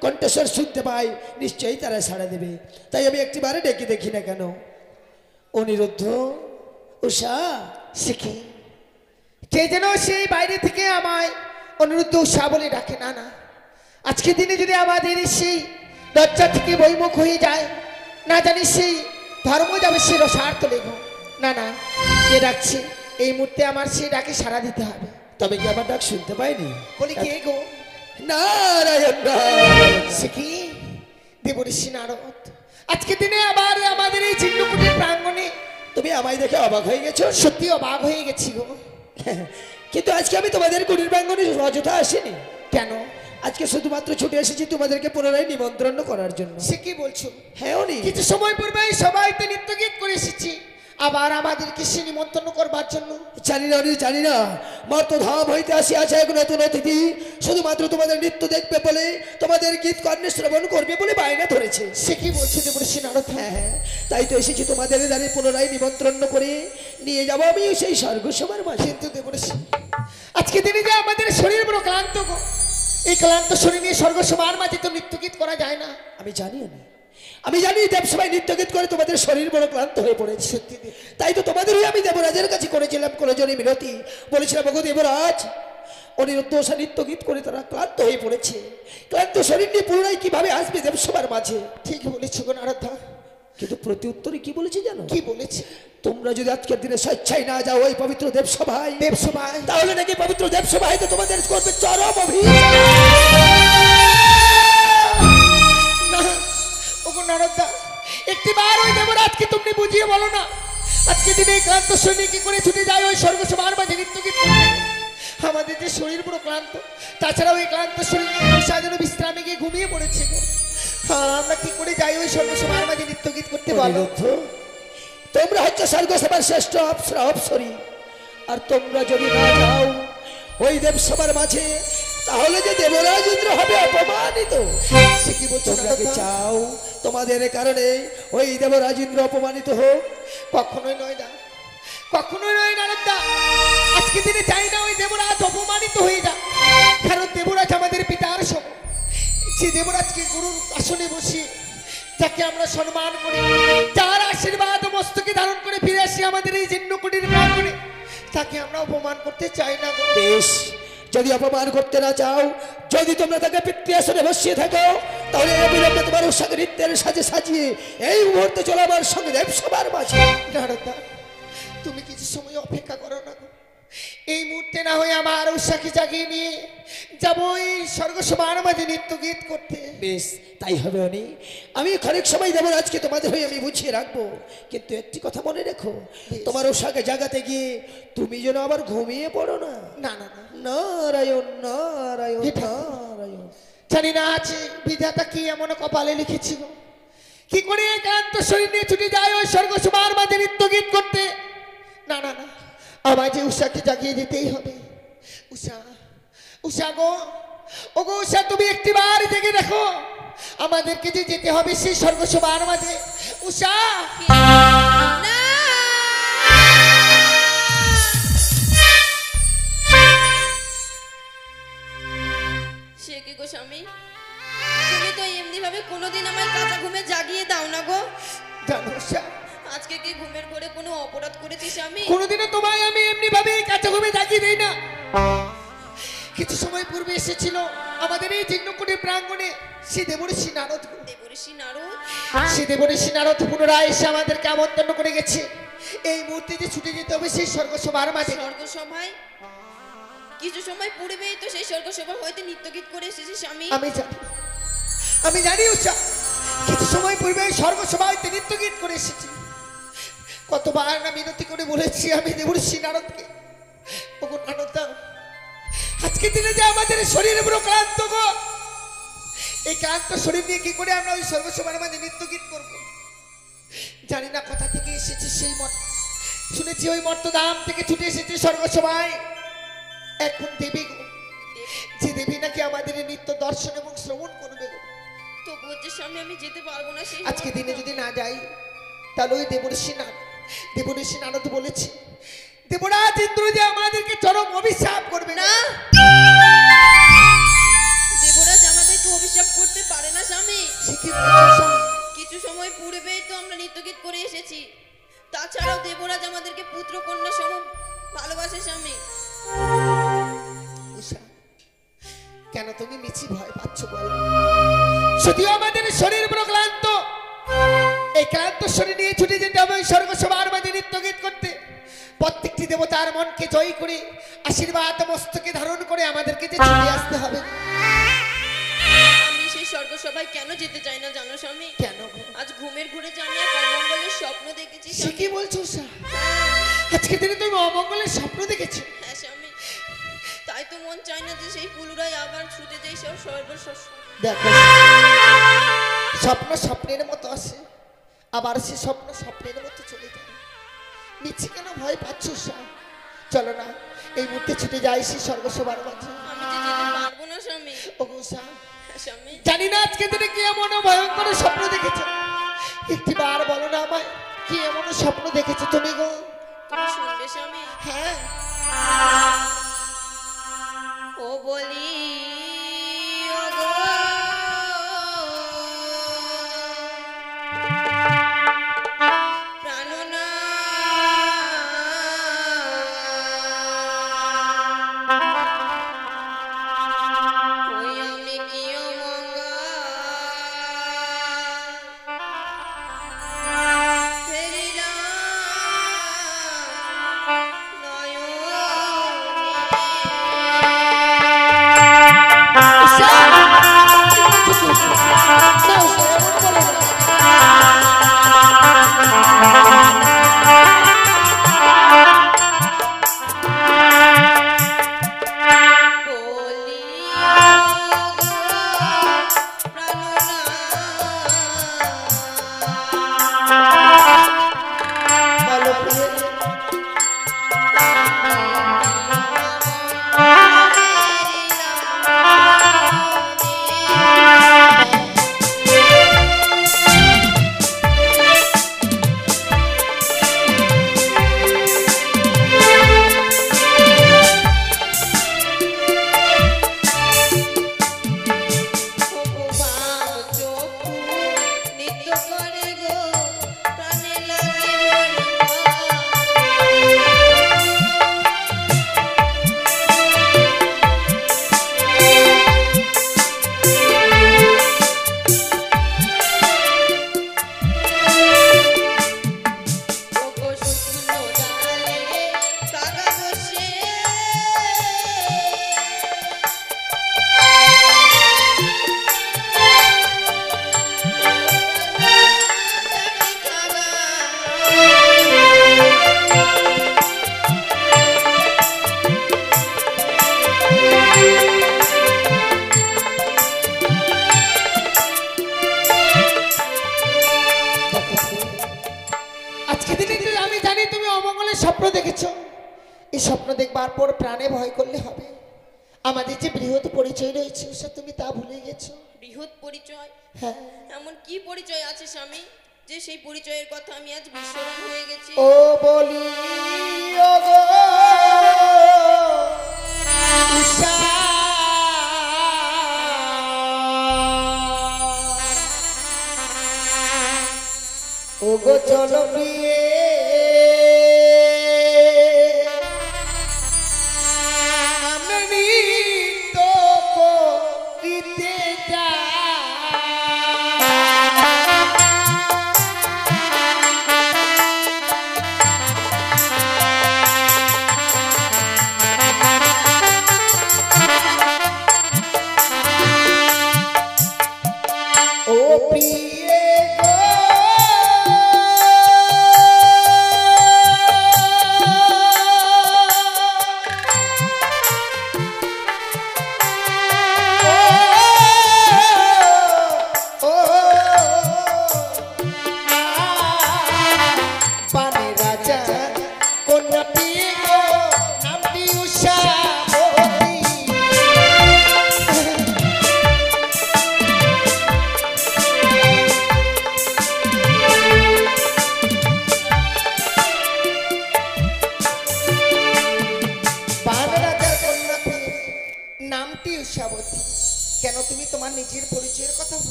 C: কণ্ঠস্বর শুনতে পাই, নিশ্চয়ই তারা সাড়া দেবে। তাই আমি একটিবারে ডেকে দেখি না কেন। অনিরুদ্ধ, উষা।
A: সে কি? কে যেন সেই বাইরে থেকে আমায় অনিরুদ্ধ উষা বলে ডাকে। না না, আজকে দিনে যদি আমাদের সেই লজ্জা থেকে বৈমুখ হয়ে যায়, না জানি সেই ধর্ম যাবে সে রসার্থ লেগ। না না, কে ডাকছে? এই মুহূর্তে আমার সেই ডাকে সাড়া দিতে হবে।
C: তবে কি আমার ডাক শুনতে পাইনি?
A: বলি কে গো?
C: নারায়ণ নারায়ণ।
A: সে কি? দেবঋষি নারদ আজকে দিনে আবার আমাদের এই চিন্নকুটির প্রাঙ্গণে।
C: তুমি আমায় দেখে অবাক হয়ে গেছো?
A: সত্যি অবাক হয়ে গেছি গো।
C: কিন্তু আজকে আমি তোমাদের কুটির প্রাঙ্গণে অযথা আসিনি।
A: কেন?
C: আজকে শুধুমাত্র ছুটে এসেছি তোমাদেরকে পুনরায় নিমন্ত্রণ করার জন্য।
A: সে কি বলছো?
C: হ্যাঁ অনি,
A: কিছু সময় পূর্বে সবাই তো নৃত্য গীত করে এসেছি, আবার আমাদেরকে সে নিমন্ত্রণ করবার জন্য।
C: জানি না অনি, জানি না। মর্তধাম হইতে আসিয়াছে এক নতুন অতিথি, শুধুমাত্র তোমাদের নৃত্য দেখবে বলে, তোমাদের গীত কর্ণে শ্রবণ করবে বলে বায়না ধরেছে।
A: সে কি বলছো দেবঋষি নারদ?
C: হ্যাঁ হ্যাঁ, তাই তো এসেছি তোমাদের দ্বারে পুনরায় নিমন্ত্রণ করে নিয়ে যাবো আমি সেই স্বর্গসভার মাঝে।
A: কিন্তু দেবঋষি আজকে দিনে যে আমাদের শরীর বড় ক্লান্ত গো। এই ক্লান্ত শরীর নিয়ে স্বর্গসভার মাঝে তো নৃত্য গীত করা যায় না।
C: আমি জানি না, আমি জানি দেবসভায় নৃত্য গীত করে তোমাদের শরীর বড় ক্লান্ত হয়ে পড়েছে।
A: সত্যি
C: তাই তো তোমাদের হয়ে আমি দেবরাজের কাছে করেছিলাম কোনজনে মিনতি। বলেছিলাম ওগো দেবরাজ, অনিরুদ্ধ উষা নৃত্য গীত করে তারা ক্লান্ত হয়ে পড়েছে। ক্লান্ত শরীর নিয়ে পুনরায় কিভাবে আসবে দেবসভার মাঝে?
A: ঠিক বলেছো গো নারদা।
C: কিন্তু প্রতি উত্তরে কি বলেছে জানো?
A: কি বলেছে?
C: তোমরা যদি আজকের দিনে স্বেচ্ছায় না যাও ওই পবিত্র দেবসভায়,
A: দেবসভায়
C: তাহলে নাকি পবিত্র দেবসভায় তো তোমাদের করবে চরম অভিযান।
A: না ওগো নারদা, একটিবার ওই দেবরাজকে তুমি বুঝিয়ে বলো না। আজকে দিনে এই ক্লান্ত শরীর কি করে ছুটে যায় ওই স্বর্গসভার মাঝে নৃত্য গীত করতে? আমাদের যে শরীর পুরো ক্লান্ত, তাছাড়াও এই ক্লান্ত শরীর যেন বিশ্রামে গিয়ে ঘুমিয়ে পড়েছে গো। আমরা কি করে যাই ওই স্বর্গসভার মাঝে নৃত্য গীত করতে বলো?
C: অনিরুদ্ধ, তোমরা হচ্ছে স্বর্গসভার শ্রেষ্ঠ অপ্সরা অপ্সরী, আর তোমরা যদি না যাও ওই দেবসভার মাঝে, তাহলে যে দেবরাজ ইন্দ্র হবে অপমানিত।
A: সে কি বলছো
C: তোমরা কি
A: নারদা?
C: চাও তোমাদের কারণে ওই দেবরাজ ইন্দ্র অপমানিত হোক?
A: কখনোই নয় না, কখনোই নয় নারদা। আজকে দিনে চাই না ওই দেবরাজ অপমানিত হয়ে যাক। কারণ দেবরাজ আমাদের পিতার সম। যে দেবরাজকে গুরুর আসনে বসিয়ে যাকে আমরা সম্মান করি, যার আশীর্বাদ মস্তকে ধারণ করে ফিরে আসি আমাদের এই জিন্নকুটির প্রাঙ্গণে, তাকে আমরা অপমান করতে চাই না গো।
C: বেশ, যদি অপমান করতে না চাও, যদি তোমরা তাকে পিতৃ আসনে বসিয়ে থাকো, তাহলে অবিলম্বে তোমার উৎসাহ নৃত্যের সাজে সাজিয়ে এই মুহূর্তে চলো আমার সঙ্গে দেবসভার মাঝে।
A: নারদা, তুমি কিছু সময় অপেক্ষা করো না গো। এই মুহূর্তে না হয়ে আমার উৎসাহকে জাগিয়ে নিয়ে যাবো এই স্বর্গসভার মাঝে নৃত্য গীত করতে।
C: বেশ, তাই হবে অনি। আমি খানিক সময় দেবরাজকে তোমাদের হয়ে আমি বুঝিয়ে রাখবো। কিন্তু একটি কথা মনে রেখো, তোমার উষাকে জাগাতে গিয়ে তুমি যেন আবার ঘুমিয়ে পড়ো না।
A: না না না,
C: নারায়ণ নারায়ণ
A: এটা-
C: নারায়ণ।
A: জানি না আছে বিধাতা কি এমন কপালে লিখেছি গো। কি করে একান্ত শরীর নিয়ে ছুটে যায় ওই স্বর্গসভার মাঝে নৃত্য গীত করতে? না না না, আমায় যে উষাকে জাগিয়ে দিতেই হবে। উষা, উষা গো, ও গো উষা, তুমি একটিবার জেগে দেখো, আমাদেরকে যে যেতে হবে সেই স্বর্গসভার মাঝে। উষা,
H: সে কি গো স্বামী, তুমি তো এমনি ভাবে কোনোদিন আমার কাঁচা ঘুমে জাগিয়ে দাও না গো।
A: জানো উষা,
H: আজকে কি ঘুমের ঘরে কোনো অপরাধ করেছি স্বামী?
A: কোনোদিনও তোমায় আমি এমনি ভাবে কাছে ঘুমে জাগিয়ে দেই না। কিছু সময় পূর্বে এসেছিল আমাদের এই জিন্নকুটির প্রাঙ্গণে সে দেবঋষি নারদ গো।
H: দেবঋষি নারদ?
A: সে দেবঋষি নারদ পুনরায় এসে আমাদেরকে আমন্ত্রণ করে গেছে এই মুহূর্তে যে ছুটে যেতে হবে সেই স্বর্গসভার মাঝে।
H: স্বর্গসভায়? কিছু সময় পূর্বেই তো সেই স্বর্গসভা হইতে নৃত্য গীত করে এসেছি স্বামী।
A: আমি জানি, আমি জানি উষা, কিছু সময় পূর্বে এই স্বর্গসভা হইতে নৃত্য গীত করে এসেছি। কতবার না মিনতি করে বলেছি আমি দেবঋষি নারদকে, ওগো নারদা, আজকে দিনে যে আমাদের শরীর পুরো ক্লান্ত গো, এই ক্লান্ত শরীর নিয়ে কি করে আমরা ওই স্বর্গসভার মাঝে নৃত্য গীত করবো? জানি না কোথা থেকে এসেছে সেই মত, শুনেছি ওই মর্তধাম থেকে ছুটে এসেছে স্বর্গসভায় এখন দেবী গো, যে দেবী নাকি আমাদের এই নৃত্য দর্শন এবং শ্রবণ করবে গো।
H: তবুও করছে স্বামী, আমি যেতে পারবো না সেই
A: আজকে দিনে যদি না যাই তাহলে ওই দেবঋষি নারদ বলেছে দেবরাজ ইন্দ্র যে আমাদেরকে চরম অভিশাপ করবে
H: না। দেবরাজ আমাদেরকে অভিশাপ করতে পারে না স্বামী।
A: সে কি বলছো?
H: কিছু সময় পূর্বেই তো আমরা নৃত্যগীত করে এসেছি। তাছাড়াও দেবরাজ আমাদেরকে পুত্র কন্যা সম ভালোবাসে স্বামী।
A: উষা, কেন তুমি মিছি ভয় পাচ্ছ বল? যদিও আমাদের শরীর বড় ক্লান্ত, এই ক্লান্ত শরীর নিয়ে ছুটে যেতে হবে ওই স্বর্গসভার মাঝে নৃত্যগীত করতে। প্রত্যেকটি দেবতার মনকে জয় করে আশীর্বাদ মস্তকে ধারণ করে আমাদেরকে যে ছুটে আসতে হবে।
H: আমি সেই স্বর্গসভায় কেন যেতে চাই না জানো স্বামী?
A: কেন?
H: আজ ঘুমের ঘুরে জানি এক অমঙ্গলের স্বপ্ন দেখেছি
A: সে
H: স্বামী।
A: কি বলছো উষা? আজকে দিনে তুমি অমঙ্গলের স্বপ্ন দেখেছো?
H: হ্যাঁ স্বামী, তাই তো মন চায় না যে সেই পুলুরাই আবার ছুটে যাই সব সর্বশস্য।
A: দেখো, স্বপ্ন স্বপ্নের মতো আসে, আবার সে স্বপ্ন স্বপ্নের মতো চলে যায়। মিছি কেন ভয় পাচ্ছ উষা? চলো না এই মুহূর্তে ছুটে যাই সে স্বর্গসভার মাঝে।
H: আমি যে যেতে পারবো না স্বামী।
A: ও উষা,
H: হ্যাঁ স্বামী,
A: জানি না আজকে দিনে কি এমন ভয়ঙ্কর স্বপ্ন দেখেছো। একটি বার বলো না আমায়, কি এমন স্বপ্ন দেখেছো তুমি গো?
H: তুমি শুনবে স্বামী?
A: হ্যাঁ,
H: ও বলি ও গো, প্রাণনা ওই আমি কি
A: উষা, কি বলছো তুমি? না উষা, এমন বলো না।
H: বলি
A: বলো প্রিয়।
H: নিত্য করে গো প্রাণে লাগে
A: আজকে দিনে যে আমি জানি তুমি অমঙ্গলের স্বপ্ন দেখেছো। এই স্বপ্ন দেখবার পর প্রাণে ভয় করলে হবে? আমাদের যে বৃহৎ পরিচয় রয়েছে উষা, তুমি তা ভুলে গেছো।
H: বৃহৎ পরিচয়?
A: হ্যাঁ,
H: এমন কি পরিচয় আছে স্বামী যে সেই পরিচয়ের কথা আমি আজ বিস্মরণ হয়ে গেছি?
A: ও বলি ও গো উষা, ও গো চলো প্রিয়ে, আমরা নৃত্য করিতে যাই। ও প্রিয়ে গো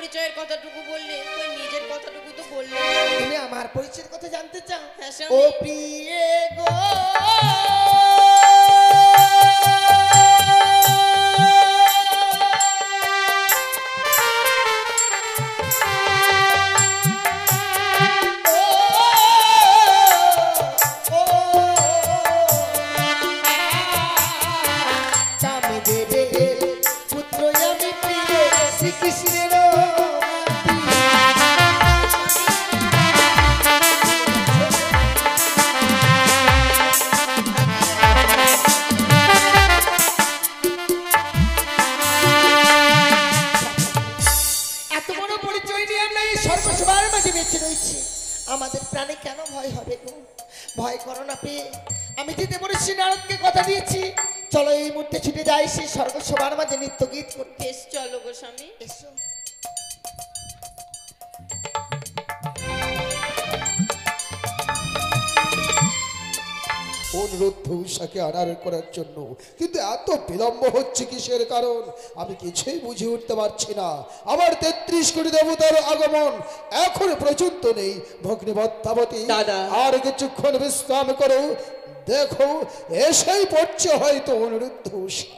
H: পরিচয়ের কথাটুকু বললে, কই নিজের কথাটুকু তো বললে না।
A: তুমি আমার পরিচয়ের কথা জানতে চাও?
H: হ্যাঁ,
A: ও
H: স্বামী।
A: প্রিয়ে গো, কামদেবের পুত্র আমি প্রিয় শ্রীকৃষ্ণের এত বড় পরিচয় নিয়ে আমরা এই সর্বসভার মাঝে বেঁচে রয়েছি। আমাদের প্রাণে কেন ভয় হবে গো? ভয় করো না পেয়ে আমি যে দেবর্ষি নারদকে কথা দিয়েছি, চলো এই মুহূর্তে ছুটে যাই সেই সর্বসভার মাঝে নৃত্য গীত করতে।
H: বেশ, চলো গো স্বামী।
A: এসো।
C: অনুরুদ্ধ উষাকে আড়াল করার জন্য, কিন্তু এত বিলম্ব হচ্ছে কিসের কারণ আমি কিছুই বুঝে উঠতে পারছি না। আবার 33 কোটি দেবতার আগমন এখন পর্যন্ত নেই। ভগ্নী পদ্মাবতী,
B: দাদা।
C: আর কিছুক্ষণ বিশ্রাম করো, দেখো এসেই পড়ছে হয়তো অনুরুদ্ধ উষা।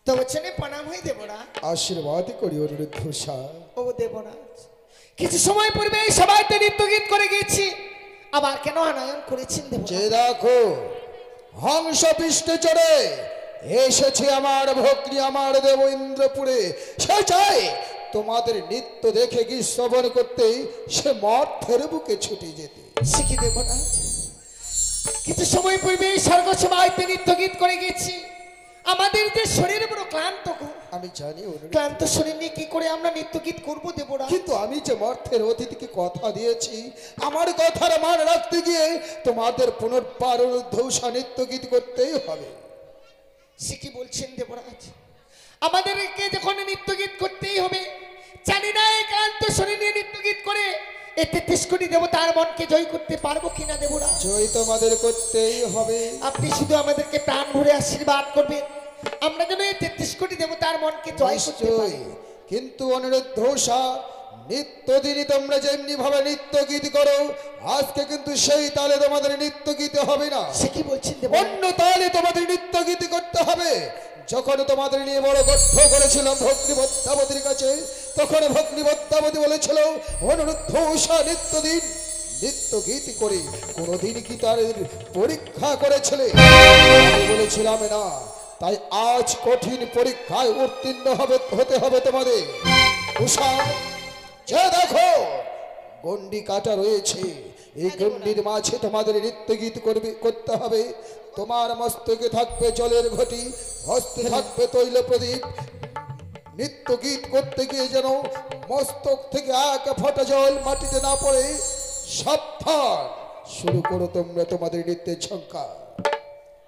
A: তো বচনে প্রণাম হয়ে দেবরা।
C: আশীর্বাদ করি অনুরুদ্ধ উষা।
A: ও দেবরাজ, কিছু সময় পূর্বে এই সবাইতে নৃত্য গীত করে গিয়েছি, আবার কেন আনয়ন করেছেন
C: যে
A: দেবরাজ?
C: দেখো হংস পৃষ্ঠে চড়ে এসেছে আমার ভগ্নী, আমার দেব ইন্দ্রপুরে। সে চায় তোমাদের নৃত্য দেখে কি শ্রবণ করতে সে মর্থের বুকে ছুটে যেতে।
A: শিখি দেবরাজ, কিছু সময় পূর্বে এই সর্বসভাতে নৃত্য গীত করে গেছি, আমাদের যে শরীর বড় ক্লান্ত গো।
C: আমি জানি অনুরুদ্ধ,
A: ক্লান্ত শরীর নিয়ে কি করে আমরা নৃত্য গীত করবো দেবরাজ?
C: কিন্তু আমি যে মর্থের অতিথিকে কথা দিয়েছি, আমার কথার মান রাখতে গিয়ে তোমাদের পুনর্বার অনুরুদ্ধ উষা নৃত্য গীত করতেই হবে।
A: সে কি বলছেন দেবরাজ? আমাদেরকে যখন নৃত্য গীত করতেই হবে, জানি না এই ক্লান্ত শরীর নিয়ে নৃত্য গীত করে এই 33 কোটি দেবতার মনকে জয় করতে পারবো কিনা দেবরাজ?
C: জয় তোমাদের করতেই হবে।
A: আপনি শুধু আমাদেরকে প্রাণ ভরে আশীর্বাদ করবেন, আমরা যেন এই 33 কোটি দেবতার মনকে জয় করতে পারি।
C: নিশ্চয়ই, কিন্তু অনুরুদ্ধ উষা, নিত্যদিনই তোমরা যেমনি ভাবে নৃত্য গীত করো, আজকে কিন্তু সেই তালে তোমাদের নৃত্য গীত হবে না।
A: সে কি বলছেন দেবরাজ?
C: অন্য তালে তোমাদের নৃত্য গীত করতে হবে। যখন তোমাদের নিয়ে বড় গর্ভ করেছিলাম ভগ্নী পদ্মাবতীর কাছে, তখন ভগ্নী পদ্মাবতী বলেছিল অনুরুদ্ধ উষা নিত্যদিন নৃত্য গীত করে কোনোদিন কি তার পরীক্ষা করেছিলে? আমি বলেছিলাম না, তাই আজ কঠিন পরীক্ষায় উত্তীর্ণ হতে হবে তোমাদের। উষা, যে দেখো গন্ডি কাটা রয়েছে, এই গন্ডির মাঝে তোমাদের নৃত্য গীত করতে হবে। তোমার মস্তকে থাকবে জলের ঘটি, হস্তে থাকবে তৈল প্রদীপ। নৃত্য গীত করতে গিয়ে যেন মস্তক থেকে এক ফোঁটা জল মাটিতে না পড়ে। সাবধান, শুরু করো তোমরা তোমাদের নৃত্যের ঝঙ্কার।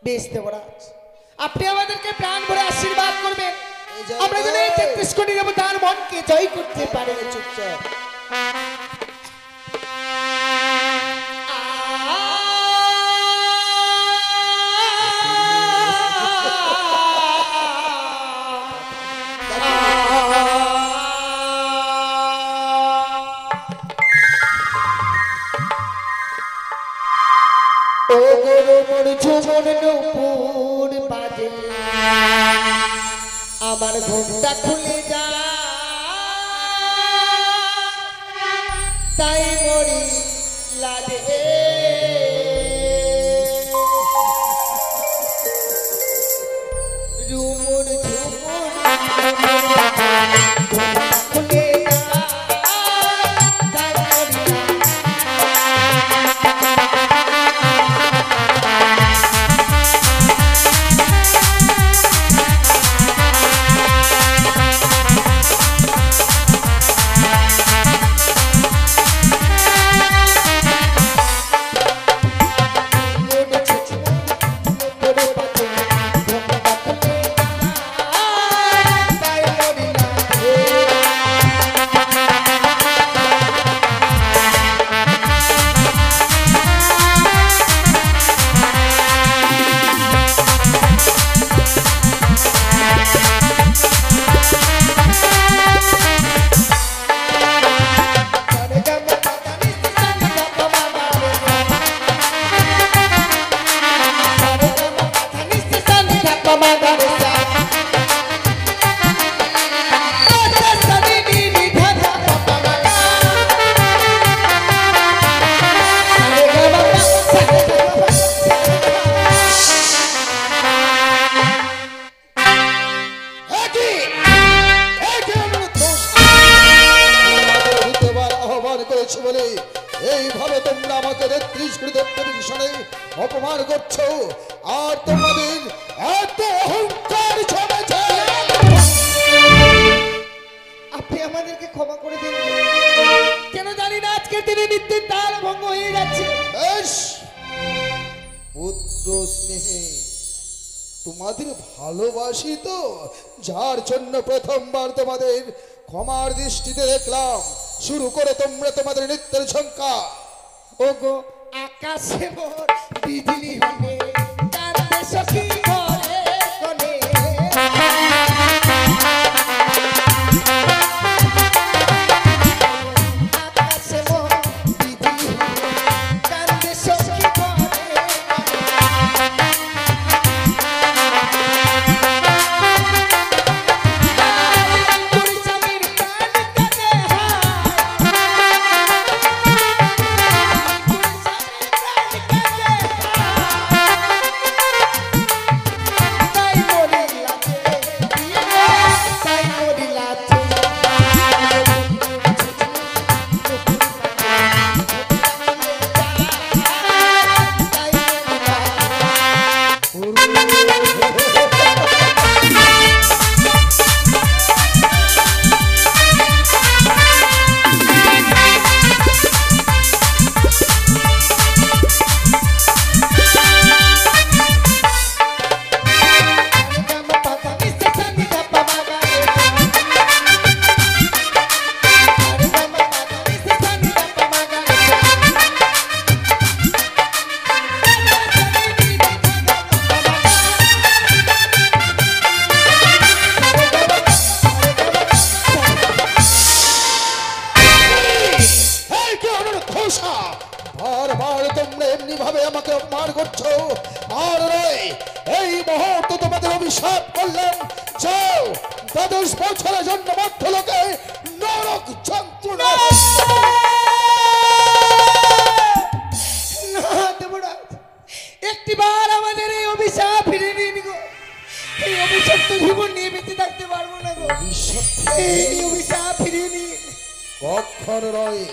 A: বেশ দেবরাজ, আপনি আমাদেরকে প্রাণ ভরে আশীর্বাদ করবেন,
C: এই যে
A: আমরা যেন এই 33 কোটি দেবতার মনকে জয় করতে পারি।
C: চুপচাপ।
A: ও গরু মোর ঝুমুর নুপুর বাজে, আমার ঘুমটা খুলে যা, তাই মরি লাগে। রুমুর ঝুমুর ঘুমটা খুলে যা, তাই মরি লাগে।
C: এইভাবে তোমরা আমাকে 33 কোটি দেবদেবীর সামনে অপমান করছো, আর তোমাদের এত অহংকার জমেছে।
A: আপনি আমাদেরকে ক্ষমা করে দিন, কেন জানি না আজকের দিনে নিত্যের তাল ভঙ্গ হয়ে যাচ্ছে।
C: বেশ, পুত্র স্নেহে তোমাদের ভালোবাসি তো, যার জন্য প্রথমবার তোমাদের ক্ষমার দৃষ্টিতে দেখলাম। শুরু করে তোমরা তোমাদের নৃত্যের ঝঙ্কা।
A: ওগো আকাশে মোর বিজলি হলে কাঁদে সখী ঘরে কোণে। আকাশে মোর বিজলি হলে কাঁদে সখী ঘরে কোণে। তুই স্বামীর প্রাণ কাঁদে
C: বারবার তোমরা এমনি ভাবে আমাকে অপমান করছো। আর নয়, এই মুহূর্তে তোমাদের অভিশাপ করলাম, যাও 12 বছরের জন্য মধ্যলোকে নরক যন্ত্রণা।
A: না দেবরাজ, একটিবার আমাদের এই অভিশাপ ফিরে নিন গো। এই অভিশপ্ত জীবন নিয়ে বেঁচে থাকতে পারবো না গো। এই অভিশাপ ফিরে নিন।
C: কখন নয়,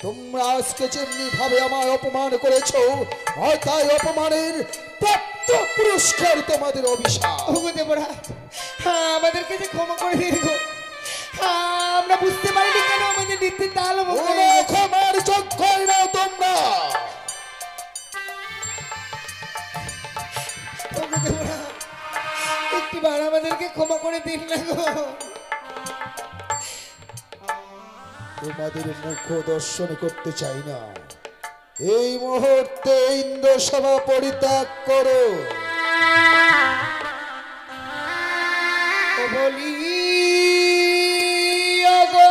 C: তোমরা আজকে যেমনি ভাবে আমায় অপমান করেছো, হয় তাই অপমানের প্রাপ্ত পুরস্কার তোমাদের অভিশাপ।
A: ওগো দেবরাজ, হ্যাঁ আমাদেরকে যে ক্ষমা করে দিন গো। হ্যাঁ, আমরা বুঝতে পারিনি কেন আমাদের নিত্যের তাল ভঙ্গ
C: কোনো
A: হয়ে গেছে।
C: ক্ষমার যোগ্যই না তোমরা।
A: ওগো দেবরাজ, একটিবার আমাদেরকে ক্ষমা করে দিন না গো।
C: তোমাদের মুখ দর্শন করতে চাই না। এই মুহূর্তে ইন্দ্রসভা পরিত্যাগ করো।
A: ও বলি ওগো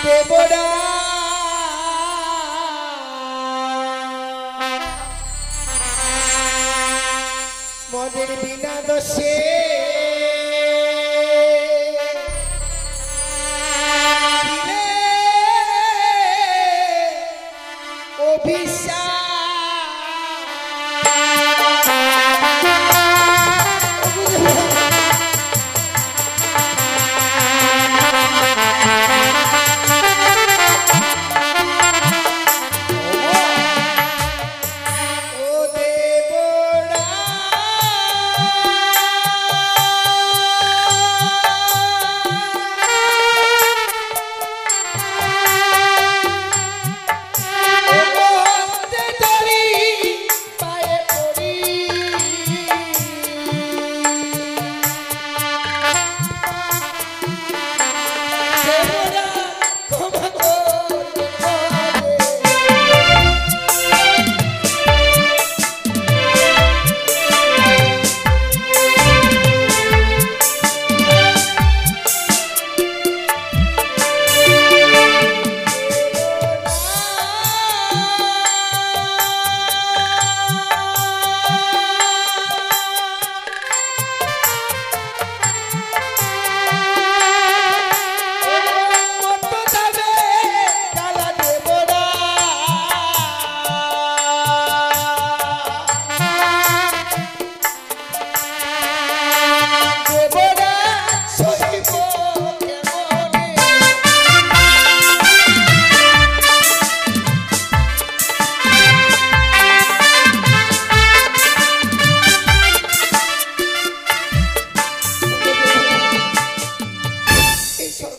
A: দেবরা, মদের বিনা দোষে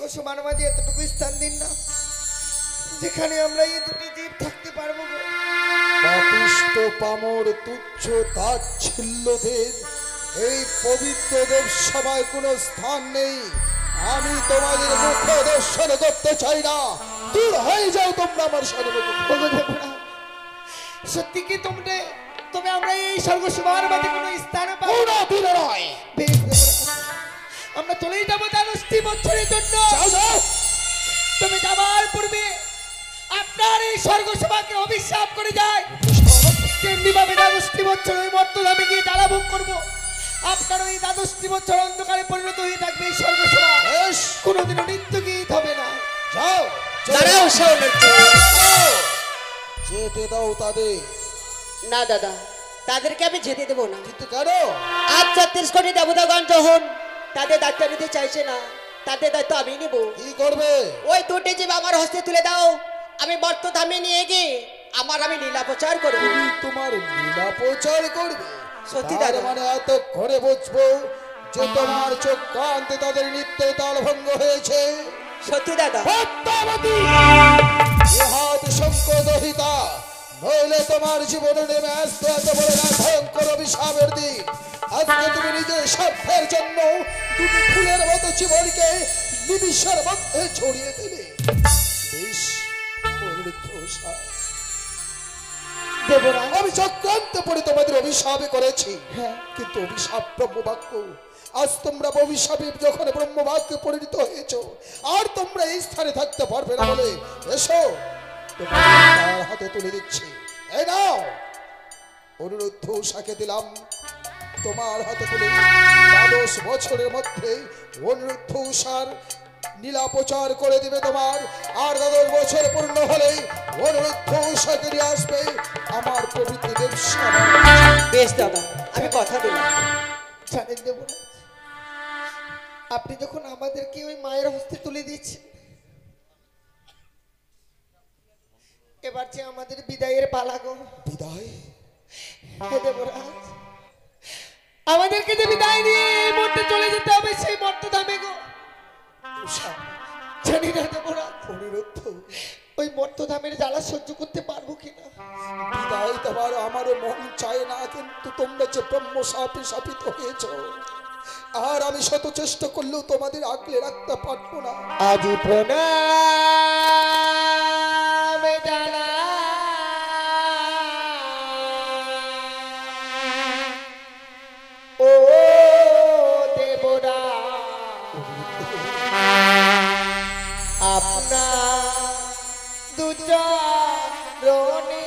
A: স্বর্গ সমান মাঝে এতটুকু স্থান দিন না, যেখানে আমরা এই দুটি জীব থাকতে পারবো গো।
C: পাপিষ্ট পামর তুচ্ছ তাচ্ছিল্যদের এই পবিত্র দেব সভায় কোনো স্থান নেই। আমি তোমাদের মুখ দর্শন করতে চাই না। দূর হয়ে যাও তোমরা আমার সর্বমুখ।
A: ওগো দেবরা, সত্যি কি তবে আমরা এই স্বর্গ সমান মাঝে কোনো স্থান পাবো না?
C: দূরে নয়।
A: বেশ দেবরা, আমরা চলেই যাবো 10টি বছরের জন্য।
C: যাও যাও।
A: তুমি যাবার পূর্বে আপনার এই স্বর্গ সভাকে অভিশাপ করে যায়, তেমনি ভাবে 10টি বছর ওই মর্তধামে গিয়ে জ্বালা ভোগ করবো। আপনার ওই 10টি বছর অন্ধকারে পরিণত হয়ে থাকবে এই স্বর্গ সভা,
C: বেশ,
A: কোনোদিনও নিত্য গীত হবে না।
C: যাও
B: দাঁড়াও সৌনৃত্য।
C: যেতে দাও তাদের।
B: না দাদা, তাদেরকে আমি যেতে দেবো না।
C: কিন্তু কেন?
B: আজ 36 কোটি দেবতাগণ যখন তাদের দায়িত্ব নিতে চাইছে না, তাদের দায়িত্ব আমি নেব।
C: কি করবে?
B: ওই দুটি জীব আমার হস্তে তুলে দাও, আমি মর্তধামে নিয়ে গিয়ে আমি লীলা প্রচার করবো।
C: তুমি তোমার লীলা প্রচার করবে?
B: সত্যি
C: তার
B: দাদা।
C: মানে এত ঘরে বুঝবো যে তোমার চোখ কান্তে তাদের নিত্যে তাল ভঙ্গ হয়েছে।
B: সত্যি দাদা।
C: পদ্মাবতী, ইহাত সংকোদহিতা, নইলে তোমার জীবনে নেমে আসবে এত বড় না ভয়ঙ্কর অভিশাপের দিন। আজকে তুমি নিজের স্বার্থের জন্য দুটি ফুলের মতো জীবনকে নিমিষের মধ্যে ছড়িয়ে দিলে। বেশ, অনুরুদ্ধ উষা,
A: দেবরা,
C: আমি চক্রান্ত পড়ে তোমাদের অভিশাপে করেছি,
A: হ্যাঁ,
C: কিন্তু অভিশাপ ব্রহ্মবাক্য। আজ তোমরা অভিশাপে যখন ব্রহ্মবাক্যে পরিণত হয়েছ, আর তোমরা এই স্থানে থাকতে পারবে না বলে এসো তোমার হাতে তুলে দিচ্ছি। এই নাও, অনুরুদ্ধ উষাকে দিলাম তোমার হাতে তুলে। 12 বছরের মধ্যে অনুরুদ্ধ উষার নীলা প্রচার করে দিবে তোমার। আর 12 বছর পূর্ণ হলেই অনুরুদ্ধ উষাকে নিয়ে আসবে আমার পবিত্র দেব সভা।
B: বেশ দাদা, আমি কথা দিলাম।
A: জানেন দেবরা, আপনি যখন আমাদেরকে ওই মায়ের হস্তে তুলে দিয়েছেন, এবার যে আমাদের বিদায়ের পালা গো।
C: বিদায়?
A: হে দেবরাজ, আমাদেরকে যে বিদায় নিয়ে এই মুহূর্তে চলে যেতে হবে সেই মর্তধামে গো।
C: উষা,
A: জানি না দেবরাজ,
C: অনুরুদ্ধ,
A: ওই মর্তধামের জ্বালা সহ্য করতে পারবো কিনা।
C: বিদায় তোমার আমারও মন চায় না, কিন্তু তোমরা যে ব্রহ্ম শাপে শাপিত হয়েছ, আর আমি শত চেষ্টা করলেও তোমাদের আগলে রাখতে পারবো না।
A: আজি প্রণাম জানা ও দেবরা, আপনার দুচরণে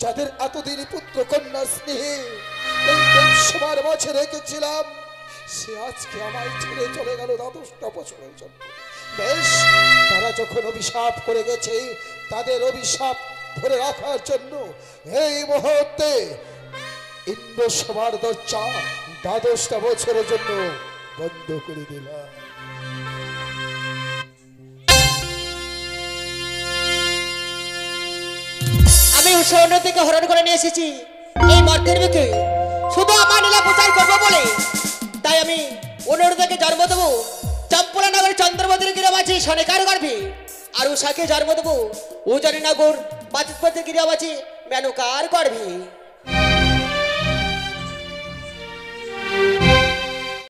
C: যাদের এতদিন পুত্র কন্যা স্নেহে এই দেব সবার মাঝে রেখেছিলাম, সে আজকে আমায় ছেড়ে চলে গেল 12 বছরের জন্য। বেশ, তারা যখন অভিশাপ করে গেছে, তাদের অভিশাপ ধরে রাখার জন্য এই মুহূর্তে ইন্দ্র সভার দরজা 12টা বছরের জন্য বন্ধ করে দিলাম।
B: আমি সৈন্য থেকে হরণ করে নিয়ে এসেছি এই মর্তের বুকে শুধু আমার লীলা প্রচার করবো বলে। তাই আমি অনুরোধকে জন্ম দেবো চম্পলা নগরের চন্দ্রবতীর গিরাবাচী সনেকার গর্ভে, আর উষাকে জন্ম দেবো উজানি নগর বাচিতপতির গিরাবাচী মেনকার গর্ভে।